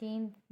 3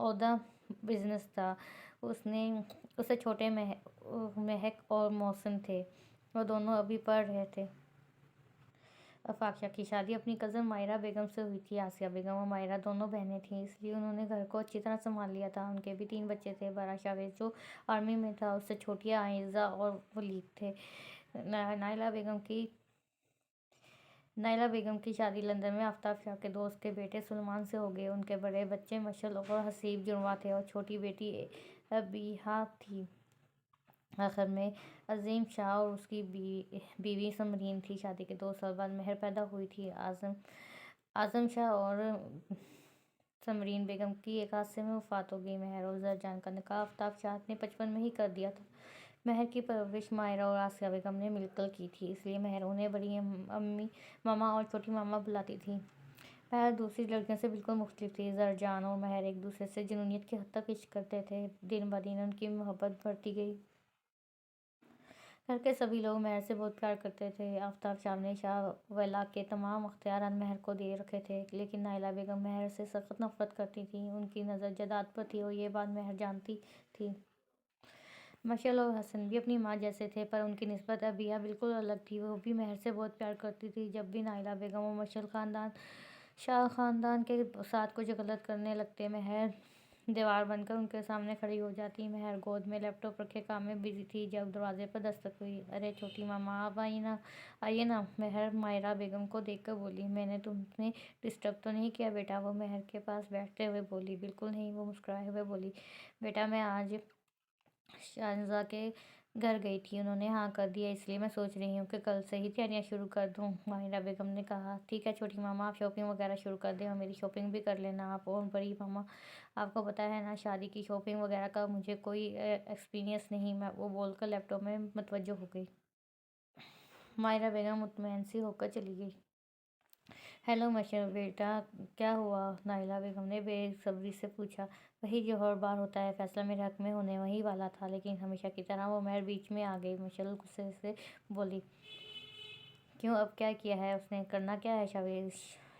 عہدہ بزنس تھا۔ اسے چھوٹے مہک اور محسن تھے، وہ دونوں ابھی پڑھ رہے تھے۔ آفاق شاہ کی شادی اپنی کزن مائرہ بیگم سے ہوئی تھی۔ آسیہ بیگم اور مائرہ دونوں بہنیں تھیں، اس لیے انہوں نے گھر کو اچھی طرح سنبھال لیا تھا۔ ان کے بھی 3 بچے تھے۔ بڑا شاویز جو آرمی میں تھا، اس سے چھوٹیاں عائزہ اور ولید تھے۔ نائلہ بیگم کی شادی لندن میں آفتاب شاہ کے دوست کے بیٹے سلمان سے ہو گئی۔ ان کے بڑے بچے مشعل اور حسیب جڑواں تھے اور چھوٹی بیٹی ابیحہ تھی۔ آخر میں عظیم شاہ اور اس کی بیوی سمرین تھی۔ شادی کے 2 سال بعد مہر پیدا ہوئی تھی۔ اعظم شاہ اور سمرین بیگم کی ایک حادثے میں وفات ہو گئی۔ مہر اور زرجان کا نکاح آفتاب شاہ نے 55 میں ہی کر دیا تھا۔ مہر کی پرورش مائرہ اور آسیہ بیگم نے مل کر کی تھی، اس لیے مہر انہیں بڑی امی، ماما اور چھوٹی ماما بلاتی تھی۔ مہر دوسری لڑکیوں سے بالکل مختلف تھی۔ زرجان اور مہر ایک دوسرے سے جنونیت کی حد تک عشق کرتے تھے۔ دن بدن ان کی محبت بڑھتی گئی۔ گھر کے سبھی لوگ مہر سے بہت پیار کرتے تھے۔ آفتاب شاہ نے شاہ ولی کے تمام اختیارات مہر کو دے رکھے تھے، لیکن نائلہ بیگم مہر سے سخت نفرت کرتی تھیں۔ ان کی نظر جائیداد پر تھی اور یہ بات مہر جانتی تھی۔ مشعل اور حسن بھی اپنی ماں جیسے تھے، پر ان کی نسبت ابیحہ بالکل الگ تھی۔ وہ بھی مہر سے بہت پیار کرتی تھی۔ جب بھی نائلہ بیگم اور مشعل شاہ خاندان کے ساتھ کچھ غلط کرنے لگتے، مہر دیوار بن کر ان کے سامنے کھڑی ہو جاتی۔ مہر گود میں لیپ ٹاپ رکھے کام میں بزی تھی جب دروازے پر دستک ہوئی۔ ارے چھوٹی ماما، آپ آئیے نا، مہر مائرہ بیگم کو دیکھ کر بولی۔ میں نے تمہیں ڈسٹرب تو نہیں کیا بیٹا؟ وہ مہر کے پاس بیٹھتے ہوئے بولی۔ بالکل نہیں، وہ مسکرائے ہوئے بولی۔ بیٹا میں آج شاہنشاہ کے گھر گئی تھی، انہوں نے ہاں کر دیا، اس لیے میں سوچ رہی ہوں کہ کل سے ہی تیاریاں شروع کر دوں۔ مائرہ بیگم نے کہا۔ ٹھیک ہے چھوٹی ماما، آپ شاپنگ وغیرہ شروع کر دیں اور میری شاپنگ بھی کر لینا آپ۔ اور بڑی ماما، آپ کو پتہ ہے نا، شادی کی شاپنگ وغیرہ کا مجھے کوئی ایکسپیرینس نہیں۔ وہ بول کر لیپ ٹاپ میں متوجہ ہو گئی۔ مائرہ بیگم مطمئن سی ہو کر چلی گئی۔ ہیلو مشعل بیٹا، کیا ہوا؟ نائلہ بیگم نے بے صبری سے پوچھا۔ وہی جو ہر بار ہوتا ہے، فیصلہ میرے حق میں ہونے ہی والا تھا، لیکن ہمیشہ کی طرح وہ مہر بیچ میں آ گئی۔ مشعل غصے سے بولی۔ کیوں، اب کیا کیا ہے اس نے؟ کرنا کیا ہے؟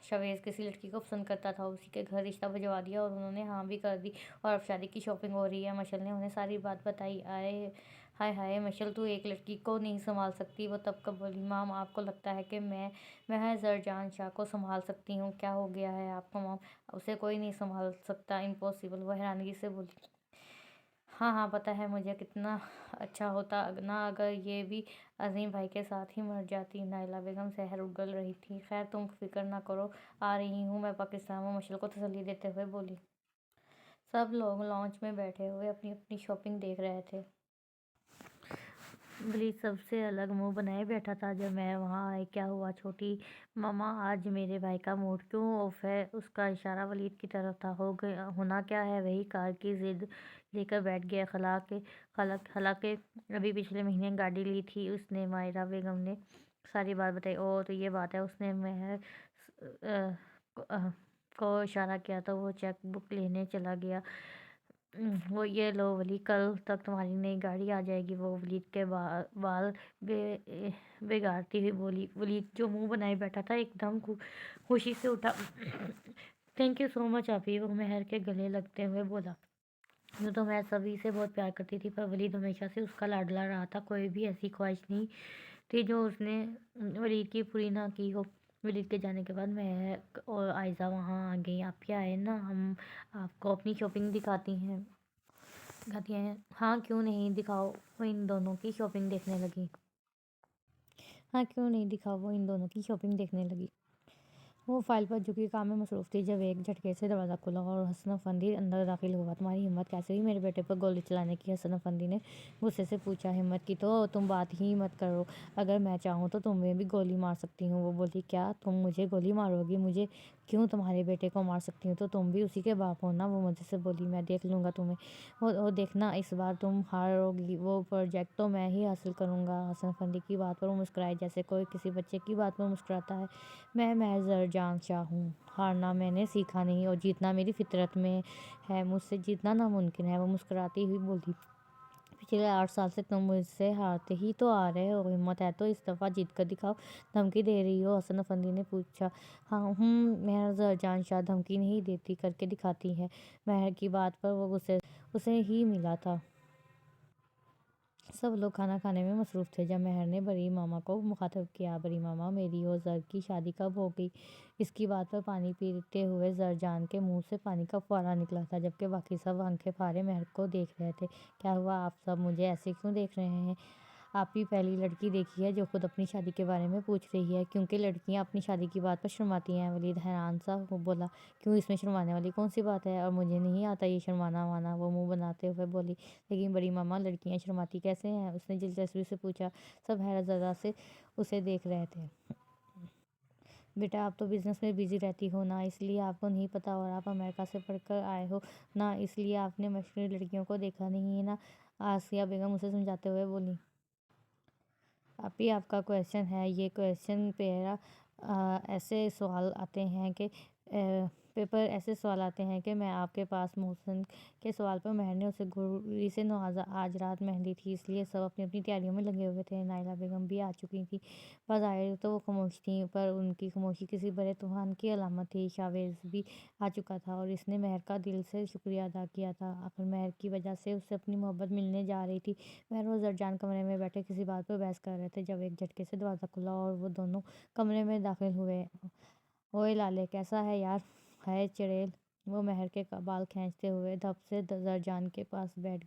شاویز کسی لڑکی کو پسند کرتا تھا، اسی کے گھر رشتہ بھجوا دیا اور انہوں نے ہاں بھی کر دی، اور اب شادی کی شاپنگ ہو رہی ہے۔ مشعل نے انہیں ساری بات بتائی۔ ہائے ہائے مشعل، تو ایک لڑکی کو نہیں سنبھال سکتی؟ وہ تب کب بولی۔ مام، آپ کو لگتا ہے کہ میں زرجان شاہ کو سنبھال سکتی ہوں؟ کیا ہو گیا ہے آپ کو مام؟ اسے کوئی نہیں سنبھال سکتا، امپاسبل، وہ حیرانگی سے بولی۔ ہاں پتہ ہے مجھے، کتنا اچھا ہوتا نا اگر یہ بھی عظیم بھائی کے ساتھ ہی مر جاتی۔ نائلہ بیگم زہر اگل رہی تھی۔ خیر تم فکر نہ کرو، آ رہی ہوں میں پاکستان، وہ مشعل کو تسلی دیتے ہوئے بولی۔ سب لوگ لاؤنج میں بیٹھے ہوئے اپنی اپنی شاپنگ دیکھ رہے تھے۔ ولید سب سے الگ منہ بنائے بیٹھا تھا جب مہر وہاں آئی۔ کیا ہوا چھوٹی ماما، آج میرے بھائی کا موڈ کیوں آف ہے؟ اس کا اشارہ ولید کی طرف تھا۔ ہونا کیا ہے، وہی کار کی ضد لے کر بیٹھ گیا حالانکہ ابھی پچھلے مہینے گاڑی لی تھی اس نے۔ مائرہ بیگم نے ساری بات بتائی۔ اوہ تو یہ بات ہے، اس نے مہر کو اشارہ کیا تو وہ چیک بک لینے چلا گیا۔ وہ یہ لو ولید، کل تک تمہاری نئی گاڑی آ جائے گی۔ وہ ولید کے بال بگاڑتی ہوئی بولی۔ ولید جو منہ بنائے بیٹھا تھا ایک دم خوشی سے اٹھا۔ تھینک یو سو مچ آپی، وہ مہر کے گلے لگتے ہوئے بولا۔ یوں تو مہر سبھی سے بہت پیار کرتی تھی، پر ولید ہمیشہ سے اس کا لاڈلا رہا تھا۔ کوئی بھی ایسی خواہش نہیں تھی جو اس نے ولید کی پوری نہ کی ہو۔ ولید کے جانے کے بعد مہر اور عائزہ وہاں آ گئیں۔ آپ بھی آئے نا، ہم آپ کو اپنی شاپنگ دکھاتی ہیں۔ ہاں کیوں نہیں، دکھاؤ۔ وہ ان دونوں کی شاپنگ دیکھنے لگی۔ وہ فائل پر جھکی کام میں مصروف تھی جب ایک جھٹکے سے دروازہ کھلا اور حسن افندی اندر داخل ہوا۔ تمہاری ہمت کیسے ہوئی میرے بیٹے پر گولی چلانے کی؟ حسن افندی نے غصے سے پوچھا۔ ہمت کی تو تم بات ہی مت کرو، اگر میں چاہوں تو تمہیں بھی گولی مار سکتی ہوں۔ وہ بولی۔ کیا تم مجھے گولی مارو گی؟ مجھے کیوں، تمہارے بیٹے کو مار سکتی ہوں تو تم بھی اسی کے باپ ہو نا۔ وہ مزے سے بولی۔ میں دیکھ لوں گا تمہیں، وہ دیکھنا اس بار تم ہارو گی، وہ پروجیکٹ تو میں ہی حاصل کروں گا۔ حسن افندی کی بات پر وہ مسکرائے جیسے کوئی کسی بچے کی بات پر مسکراتا ہے۔ میں محض زرجان شاہ ہوں، ہارنا میں نے سیکھا نہیں اور جیتنا میری فطرت میں ہے، مجھ سے جیتنا ناممکن ہے۔ وہ مسکراتی ہوئی بولی۔ پچھلے 8 سال سے تم مجھ سے ہارتے ہی تو آ رہے ہو، ہمت ہے تو اس دفعہ جیت کر دکھاؤ، دھمکی دے رہی ہو؟ حسن افندی نے پوچھا۔ ہاں مہر زرجان شاہ دھمکی نہیں دیتی، کر کے دکھاتی ہے۔ مہر کی بات پر وہ غصے اسے ہی ملا تھا۔ سب لوگ کھانا کھانے میں مصروف تھے جب مہر نے بڑی ماما کو مخاطب کیا۔ بڑی ماما، میری اور زر کی شادی کب ہو گئی؟ اس کی بات پر پانی پیتے ہوئے زرجان کے منہ سے پانی کا فوارہ نکلا تھا، جبکہ باقی سب آنکھیں پھاڑے مہر کو دیکھ رہے تھے۔ کیا ہوا؟ آپ سب مجھے ایسے کیوں دیکھ رہے ہیں؟ آپ ہی پہلی لڑکی دیکھی ہے جو خود اپنی شادی کے بارے میں پوچھ رہی ہے، کیونکہ لڑکیاں اپنی شادی کی بات پر شرماتی ہیں۔ ولید حیران سا بولا، کیوں، اس میں شرمانے والی کون سی بات ہے؟ اور مجھے نہیں آتا یہ شرمانا وانا، وہ منہ بناتے ہوئے بولی۔ لیکن بڑی ماما، لڑکیاں شرماتی کیسے ہیں؟ اس نے دلچسپی سے پوچھا۔ سب حیرت زدہ سے اسے دیکھ رہے تھے۔ بیٹا، آپ تو بزنس میں بیزی رہتی ہو نا، اس لیے آپ کو نہیں پتا، اور آپ امریکہ سے پڑھ کر آئے ہو نا، اس لیے آپ نے مشرقی لڑکیوں کو دیکھا نہیں ہے نا، آسیہ بیگم اسے سمجھاتے ہوئے بولی۔ آپی، آپ کا کویسچن ہے یہ کویسچن ایسے سوال آتے ہیں کہ میں آپ کے پاس محسن کے سوال پر مہر نے اسے گوری سے نوازا۔ آج رات مہندی تھی، اس لیے سب اپنی اپنی تیاریوں میں لگے ہوئے تھے۔ نائلہ بیگم بھی آ چکی تھی۔ بظاہر تو وہ خاموش تھیں، پر ان کی خاموشی کسی بڑے طوفان کی علامت تھی۔ شاویز بھی آ چکا تھا اور اس نے مہر کا دل سے شکریہ ادا کیا تھا۔ آخر مہر کی وجہ سے اسے اپنی محبت ملنے جا رہی تھی۔ مہر اور زرجان کمرے میں بیٹھے کسی بات پر بحث کر رہے تھے جب ایک جھٹکے سے دروازہ کھلا اور وہ دونوں کمرے میں داخل ہوئے۔ اوئے لالے، کیسا ہے یار؟ ہائے چڑیل! وہ مہر کے بال کھینچتے ہوئے دھپ سے زرجان کے پاس بیٹھ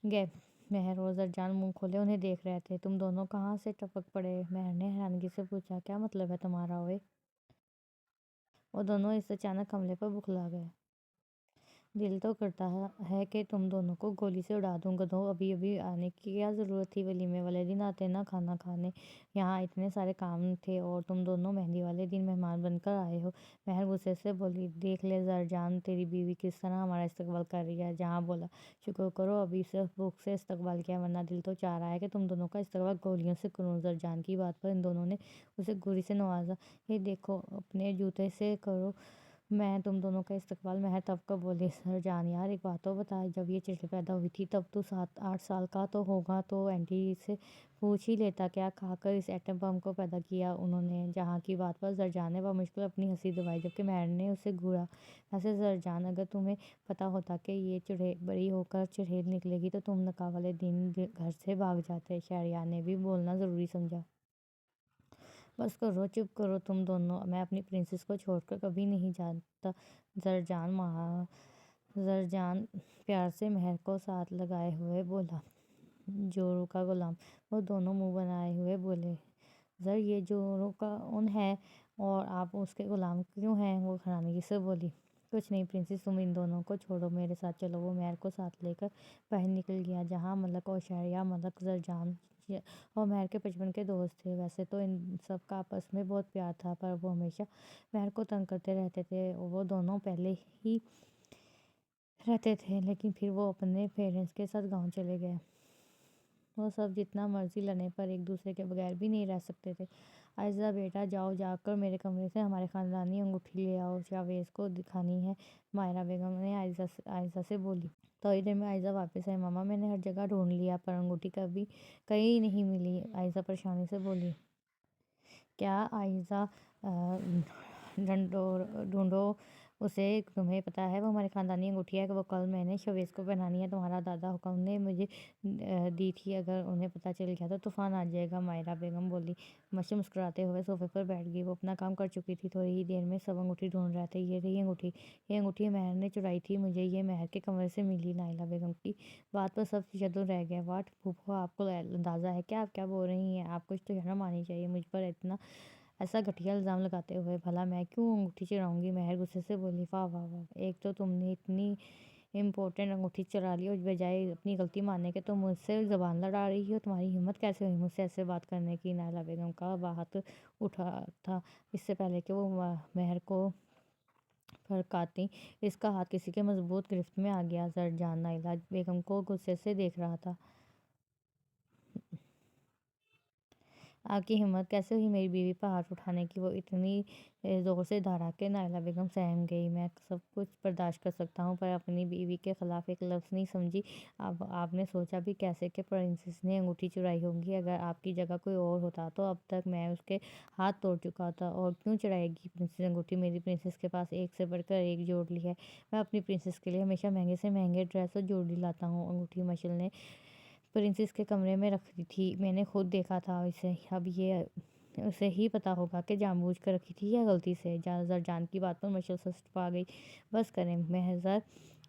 گئے۔ مہر اور زرجان منہ کھولے انہیں دیکھ رہے تھے۔ تم دونوں کہاں سے ٹپک پڑے؟ مہر نے حیرانگی سے پوچھا۔ کیا مطلب ہے تمہارا؟ اوئے! وہ دونوں اس اچانک حملے پر بوکھلا گئے۔ دل تو کرتا ہے کہ تم دونوں کو گولی سے اڑا دوں۔ گدھوں، ابھی ابھی آنے کی کیا ضرورت تھی؟ ولیمے والے دن آتے نا کھانا کھانے، یہاں اتنے سارے کام تھے اور تم دونوں مہندی والے دن مہمان بن کر آئے ہو۔ مہر غصے سے بولی۔ دیکھ لے زرجان، تیری بیوی کس طرح ہمارا استقبال کر رہی ہے۔ جہاں بولا، شکر کرو ابھی صرف بھوک سے استقبال کیا، ورنہ دل تو چاہ رہا ہے کہ تم دونوں کا استقبال گولیوں سے کروں۔ زرجان کی بات پر ان دونوں نے اسے گولی سے نوازا۔ یہ دیکھو، اپنے جوتے سے کرو میں تم دونوں کا استقبال۔ مہر تب کر بولی۔ زرجان یار، ایک بات تو بتا، جب یہ چڑیل پیدا ہوئی تھی تب تو 7-8 سال کا تو ہوگا، تو اینٹی سے پوچھ ہی لیتا، کیا کھا کر اس ایٹم بم کو پیدا کیا انہوں نے؟ جہاں کی بات پر زرجان نے بمشکل اپنی ہنسی دبائی، جبکہ مہر نے اسے گھورا۔ ویسے زرجان، اگر تمہیں پتا ہوتا کہ یہ چڑیل بڑی ہو کر چڑیل نکلے گی تو تم نکاح والے دن گھر سے بھاگ جاتے۔ شہریار نے بھی بولنا ضروری سمجھا۔ بس کرو، چپ کرو تم دونوں، میں اپنی پرنسس کو چھوڑ کر کبھی نہیں جاتا۔ زرجان پیار سے مہر کو ساتھ لگائے ہوئے بولا۔ جورو کا غلام! وہ دونوں منہ بنائے ہوئے بولے۔ زر، یہ جورو کا ان ہے اور آپ اس کے غلام کیوں ہیں؟ وہ حیرانگی سے بولی۔ کچھ نہیں پرنسس، تم ان دونوں کو چھوڑو، میرے ساتھ چلو۔ وہ مہر کو ساتھ لے کر باہر نکل گیا۔ جہاں ملک اور شہریار، ملک زرجان اور مہر کے بچپن کے دوست تھے۔ ویسے تو ان سب کا آپس میں بہت پیار تھا، پر وہ ہمیشہ مہر کو تنگ کرتے رہتے تھے۔ وہ دونوں پہلے ہی رہتے تھے، لیکن پھر وہ اپنے پیرنٹس کے ساتھ گاؤں چلے گئے۔ وہ سب جتنا مرضی لڑیں پر ایک دوسرے کے بغیر بھی نہیں رہ سکتے تھے۔ عائزہ بیٹا، جاؤ جا کر میرے کمرے سے ہماری خاندانی انگوٹھی لے آؤ، شاویز کو دکھانی ہے، مائرہ بیگم نے عائزہ سے بولی۔ تھوڑی دیر میں عائزہ واپس آئی۔ ماما، میں نے ہر جگہ ڈھونڈ لیا پر انگوٹھی کہیں نہیں ملی، عائزہ پریشانی سے بولی۔ کیا عائزہ، ڈھونڈو اسے، تمہیں پتا ہے وہ ہماری خاندانی انگوٹھی ہے، وہ کل میں نے شاویز کو پہنانی ہے، تمہارا دادا حکم نے مجھے دی تھی، اگر انہیں پتا چل گیا تو طوفان آ جائے گا، مائرہ بیگم بولی۔ مچھر مسکراتے ہوئے صوفے پر بیٹھ گئی۔ وہ اپنا کام کر چکی تھی۔ تھوڑی ہی دیر میں سب انگوٹھی ڈھونڈ رہے تھے۔ یہ رہی انگوٹھی، یہ انگوٹھی مہر نے چرائی تھی، مجھے یہ مہر کے کمرے سے ملی۔ نائلہ بیگم کی بات پر سب تشدد رہ گئے۔ واٹ پھوپھو، آپ کو اندازہ ہے کیا آپ کیا بول رہی ہیں؟ آپ کچھ تو شرم آنی چاہیے مجھ پر ایسا گھٹیا الزام لگاتے ہوئے۔ بھلا میں کیوں انگوٹھی چراؤں گی؟ مہر غصے سے بولی۔ واہ واہ واہ، ایک تو تم نے اتنی امپورٹنٹ انگوٹھی چرا لی اور بجائے اپنی غلطی ماننے کے تم مجھ سے زبان لڑا رہی ہو، تمہاری ہمت کیسے ہوئی مجھ سے ایسے بات کرنے کی؟ نائلہ بیگم کا بہت اٹھا تھا۔ اس سے پہلے کہ وہ مہر کو پھڑکاتی، اس کا ہاتھ کسی کے مضبوط گرفت میں آ گیا۔ زرجان نائلہ بیگم کو غصے سے دیکھ رہا تھا۔ آپ کی ہمت کیسے ہوئی میری بیوی پر ہاتھ اٹھانے کی؟ وہ اتنی زور سے دھاڑا کہ نائلہ بیگم سہم گئی۔ میں سب کچھ برداشت کر سکتا ہوں، پر اپنی بیوی کے خلاف ایک لفظ نہیں سمجھی۔ اب آپ نے سوچا بھی کیسے کہ پرنسس نے انگوٹھی چرائی ہوگی؟ اگر آپ کی جگہ کوئی اور ہوتا تو اب تک میں اس کے ہاتھ توڑ چکا تھا۔ اور کیوں چرائے گی پرنسس انگوٹھی؟ میری پرنسس کے پاس ایک سے بڑھ کر ایک جوڑی ہے۔ میں اپنی پرنسس کے لیے ہمیشہ مہنگے سے مہنگے ڈریس اور جوڑی لاتا ہوں۔ انگوٹھی مشل نے پرنسس کے کمرے میں رکھی تھی، میں نے خود دیکھا تھا اسے۔ اب یہ اسے ہی پتا ہوگا کہ جان بوجھ کر رکھی تھی یا غلطی سے۔ زرجان کی بات پر مشل سست پا گئی۔ بس کریں، محضر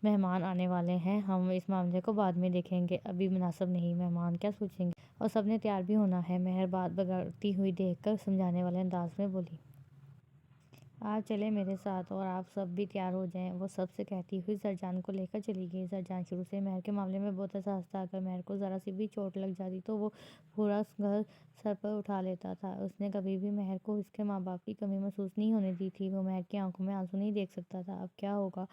مہمان آنے والے ہیں، ہم اس معاملے کو بعد میں دیکھیں گے، ابھی مناسب نہیں۔ مہمان کیا سوچیں گے؟ اور سب نے تیار بھی ہونا ہے۔ مہر بات بگڑتی ہوئی دیکھ کر سمجھانے والے انداز میں بولی۔ آپ چلیں میرے ساتھ اور آپ سب بھی تیار ہو جائیں، وہ سب سے کہتی ہوئی زرجان کو لے کر چلی گئی۔ زرجان شروع سے مہر کے معاملے میں بہت حساس تھا۔ اگر مہر کو ذرا سی بھی چوٹ لگ جاتی تو وہ پورا گھر سر پر اٹھا لیتا تھا۔ اس نے کبھی بھی مہر کو اس کے ماں باپ کی کمی محسوس نہیں ہونے دی تھی۔ وہ مہر کی آنکھوں میں آنسو نہیں دیکھ سکتا تھا۔ اب کیا ہوگا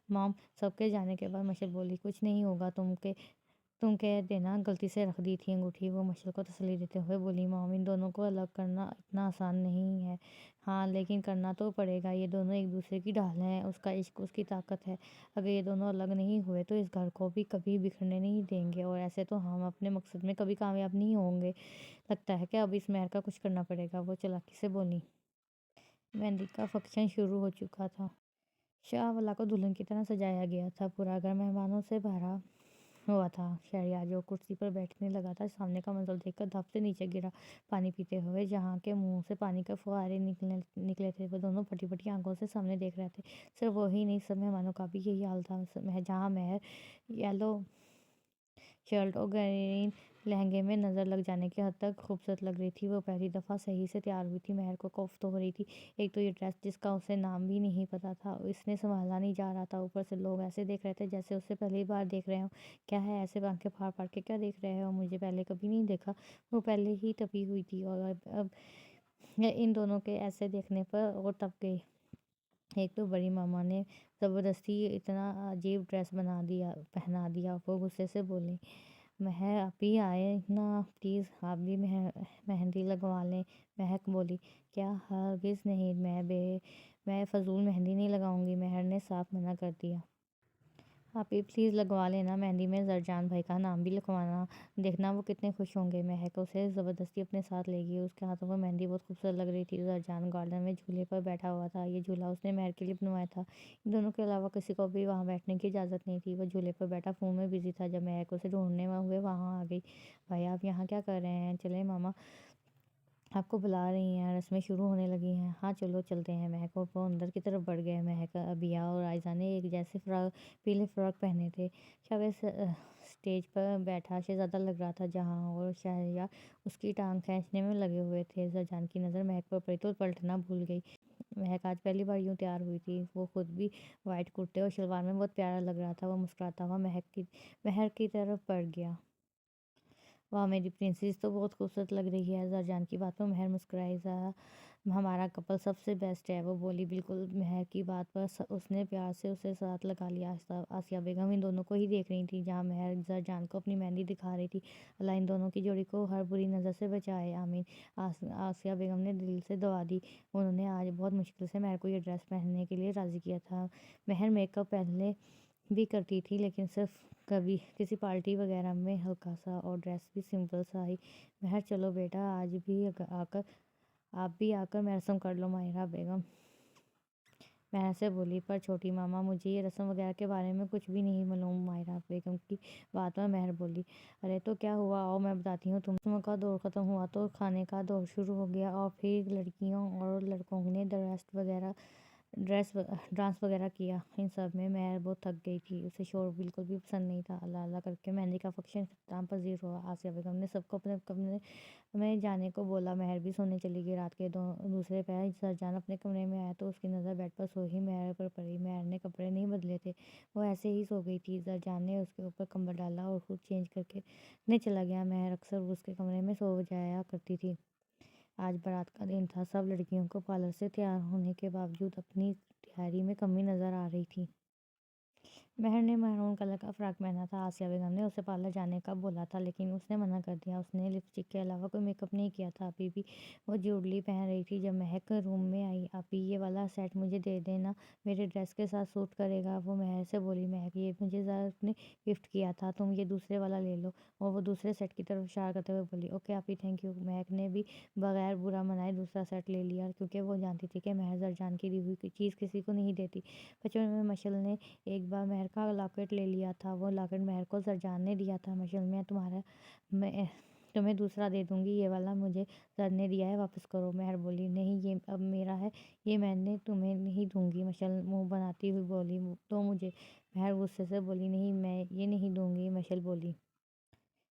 مام؟ سب کے جانے کے بعد مشل بولی۔ کچھ نہیں ہوگا، تم کہہ دینا غلطی سے رکھ دی تھی انگوٹھی۔ وہ مشل کو تسلی دیتے ہوئے بولی۔ مام، ان دونوں کو الگ کرنا اتنا آسان نہیں ہے۔ ہاں، لیکن کرنا تو پڑے گا۔ یہ دونوں ایک دوسرے کی ڈھال ہیں، اس کا عشق اس کی طاقت ہے۔ اگر یہ دونوں الگ نہیں ہوئے تو اس گھر کو بھی کبھی بکھرنے نہیں دیں گے، اور ایسے تو ہم اپنے مقصد میں کبھی کامیاب نہیں ہوں گے۔ لگتا ہے کہ اب اس مہر کا کچھ کرنا پڑے گا، وہ چالاکی سے بولی۔ مہندی کا فنکشن شروع ہو چکا تھا۔ شاہ والا کو دلہن کی طرح سجایا گیا تھا۔ پورا گھر مہمانوں سے بھرا ہوا تھا۔ شہریار جو کرسی پر بیٹھنے لگا تھا، سامنے کا منظر دیکھ کر دھپ سے نیچے گرا، پانی پیتے ہوئے۔ جہاں کے منہ سے پانی کے فوارے نکلے تھے، وہ دونوں پھٹی پھٹی آنکھوں سے سامنے دیکھ رہے تھے۔ صرف وہی نہیں، سب مہمانوں کا بھی یہی حال تھا۔ جہاں مہر یلو شرٹ اور گرین لہنگے میں نظر لگ جانے کی حد تک خوبصورت لگ رہی تھی، وہ پہلی دفعہ صحیح سے تیار ہوئی تھی۔ مہر کو کوفت ہو رہی تھی۔ ایک تو یہ ڈریس جس کا اسے نام بھی نہیں پتا تھا، اس نے سنبھالا نہیں جا رہا تھا، اوپر سے لوگ ایسے دیکھ رہے تھے جیسے اسے پہلی بار دیکھ رہے ہوں۔ کیا ہے ایسے آنکھیں پھاڑ پھاڑ کے کیا دیکھ رہے ہو؟ مجھے پہلے کبھی نہیں دیکھا۔ وہ پہلے ہی تپی ہوئی تھی اور اب ان دونوں کے ایسے دیکھنے پر اور تپ گئی۔ ایک تو بڑی ماما نے زبردستی اتنا عجیب ڈریس پہنا دیا۔ وہ غصے سے بولی۔ مہر ابھی آئے نا، پلیز آپ بھی مہندی لگوا لیں۔ مہک بولی۔ کیا؟ ہرگز نہیں، میں فضول مہندی نہیں لگاؤں گی۔ مہر نے صاف منع کر دیا۔ آپ بھی پلیز لگوا لینا مہندی میں زرجان بھائی کا نام بھی لکھوانا، دیکھنا وہ کتنے خوش ہوں گے۔ مہک اسے زبردستی اپنے ساتھ لے گئی۔ اس کے ہاتھوں پر مہندی بہت خوبصورت لگ رہی تھی۔ زرجان گارڈن میں جھولے پر بیٹھا ہوا تھا۔ یہ جھولا اس نے مہر کے لیے بنوایا تھا۔ ان دونوں کے علاوہ کسی کو بھی وہاں بیٹھنے کی اجازت نہیں تھی۔ وہ جھولے پر بیٹھا فون میں بزی تھا جب مہک اسے ڈھونڈنے ہوئے وہاں آ گئی۔ بھائی، آپ یہاں کیا کر رہے ہیں؟ چلیں، ماما آپ کو بلا رہی ہیں، رسمیں شروع ہونے لگی ہیں۔ ہاں چلو چلتے ہیں۔ مہک اور وہ اندر کی طرف بڑھ گئے۔ مہک، ابیہ اور عائزہ نے ایک جیسے پیلے فراق پہنے تھے۔ شاویز اسٹیج پر بیٹھا شہزادہ لگ رہا تھا، جہاں اور شہریار اس کی ٹانگ کھینچنے میں لگے ہوئے تھے۔ زرجان کی نظر مہک پر پڑی تو پلٹنا بھول گئی۔ مہک آج پہلی بار یوں تیار ہوئی تھی۔ وہ خود بھی وائٹ کرتے اور شلوار میں بہت پیارا لگ رہا تھا۔ وہ مسکراتا ہوا مہر کی طرف بڑھ گیا۔ واہ، میری پرنسس تو بہت خوبصورت لگ رہی ہے۔ زرجان کی بات پر مہر مسکرائی۔ ہمارا کپل سب سے بیسٹ ہے، وہ بولی۔ بالکل، مہر کی بات پر اس نے پیار سے اسے ساتھ لگا لیا۔ آسیہ بیگم ان دونوں کو ہی دیکھ رہی تھی جہاں مہر زرجان کو اپنی مہندی دکھا رہی تھی۔ اللہ ان دونوں کی جوڑی کو ہر بری نظر سے بچائے، آمین۔ آسیہ بیگم نے دل سے دعا دی۔ انہوں نے آج بہت مشکل سے مہر کو یہ ڈریس پہننے کے لیے راضی کیا تھا۔ مہر میک اپ پہلے بھی کرتی تھی، لیکن صرف کبھی کسی پارٹی وغیرہ میں ہلکا سا، اور ڈریس بھی سمپل سا ہی۔ مہر، چلو بیٹا، آپ بھی آ کر رسم کر لو۔ ماہرہ بیگم مہر سے بولی۔ پر چھوٹی ماما، مجھے یہ رسم وغیرہ کے بارے میں کچھ بھی نہیں معلوم۔ ماہرہ بیگم کی بات پر مہر بولی۔ ارے تو کیا ہوا، آؤ میں بتاتی ہوں تمہیں۔ رسموں کا دور ختم ہوا تو کھانے کا دور شروع ہو گیا، اور پھر لڑکیوں اور لڑکوں نے ڈانس وغیرہ کیا۔ ان سب میں مہر بہت تھک گئی تھی، اسے شور بالکل بھی پسند نہیں تھا۔ اللہ اللہ کر کے مہندی کا فنکشن اختتام پذیر ہوا۔ آسیہ بیگم نے سب کو اپنے کمرے میں جانے کو بولا۔ مہر بھی سونے چلی گئی۔ رات کے دوسرے پہر زرجان اپنے کمرے میں آیا تو اس کی نظر بیڈ پر سوئی مہر پر پڑی۔ مہر نے کپڑے نہیں بدلے تھے، وہ ایسے ہی سو گئی تھی۔ زرجان نے اس کے اوپر کمبل ڈالا اور خود چینج کر کے چلا گیا۔ مہر اکثر اس کے کمرے میں سو جایا کرتی تھی۔ آج بارات کا دن تھا۔ سب لڑکیوں کو پارلر سے تیار ہونے کے باوجود اپنی تیاری میں کمی نظر آ رہی تھی۔ مہر نے محرون کلر کا فراک پہنا تھا۔ آسیہ بیگم نے اسے پارلر جانے کا بولا تھا لیکن اس نے منع کر دیا۔ اس نے لپسٹک کے علاوہ کوئی میک اپ نہیں کیا تھا۔ ابھی بھی وہ جیولری پہن رہی تھی جب مہک روم میں آئی۔ آپی یہ والا سیٹ مجھے دے دینا، میرے ڈریس کے ساتھ سوٹ کرے گا۔ وہ مہر سے بولی، مہک یہ مجھے زرف نے گفٹ کیا تھا، تم یہ دوسرے والا لے لو۔ اور وہ دوسرے سیٹ کی طرف اشارہ کرتے ہوئے بولی، اوکے آپی تھینک یو۔ مہک نے بھی بغیر برا منائے دوسرا سیٹ لے لیا کیونکہ وہ جانتی تھی کہ مہر زرجان کی دی ہوئی چیز کسی کو نہیں دیتی۔ بچپن میں مشل نے ایک بار مہر کا لاکٹ لے لیا تھا۔ وہ لاکٹ مہر کو زرجان نے دیا تھا۔ مشل، میں تمہیں دوسرا دے دوں گی، یہ والا مجھے زر نے دیا ہے، واپس کرو۔ مہر بولی، نہیں یہ اب میرا ہے، یہ میں تمہیں نہیں دوں گی۔ مشل منہ بناتی ہوئی بولی، تو مجھے۔ مہر غصے سے بولی، نہیں میں یہ نہیں دوں گی۔ مشل بولی۔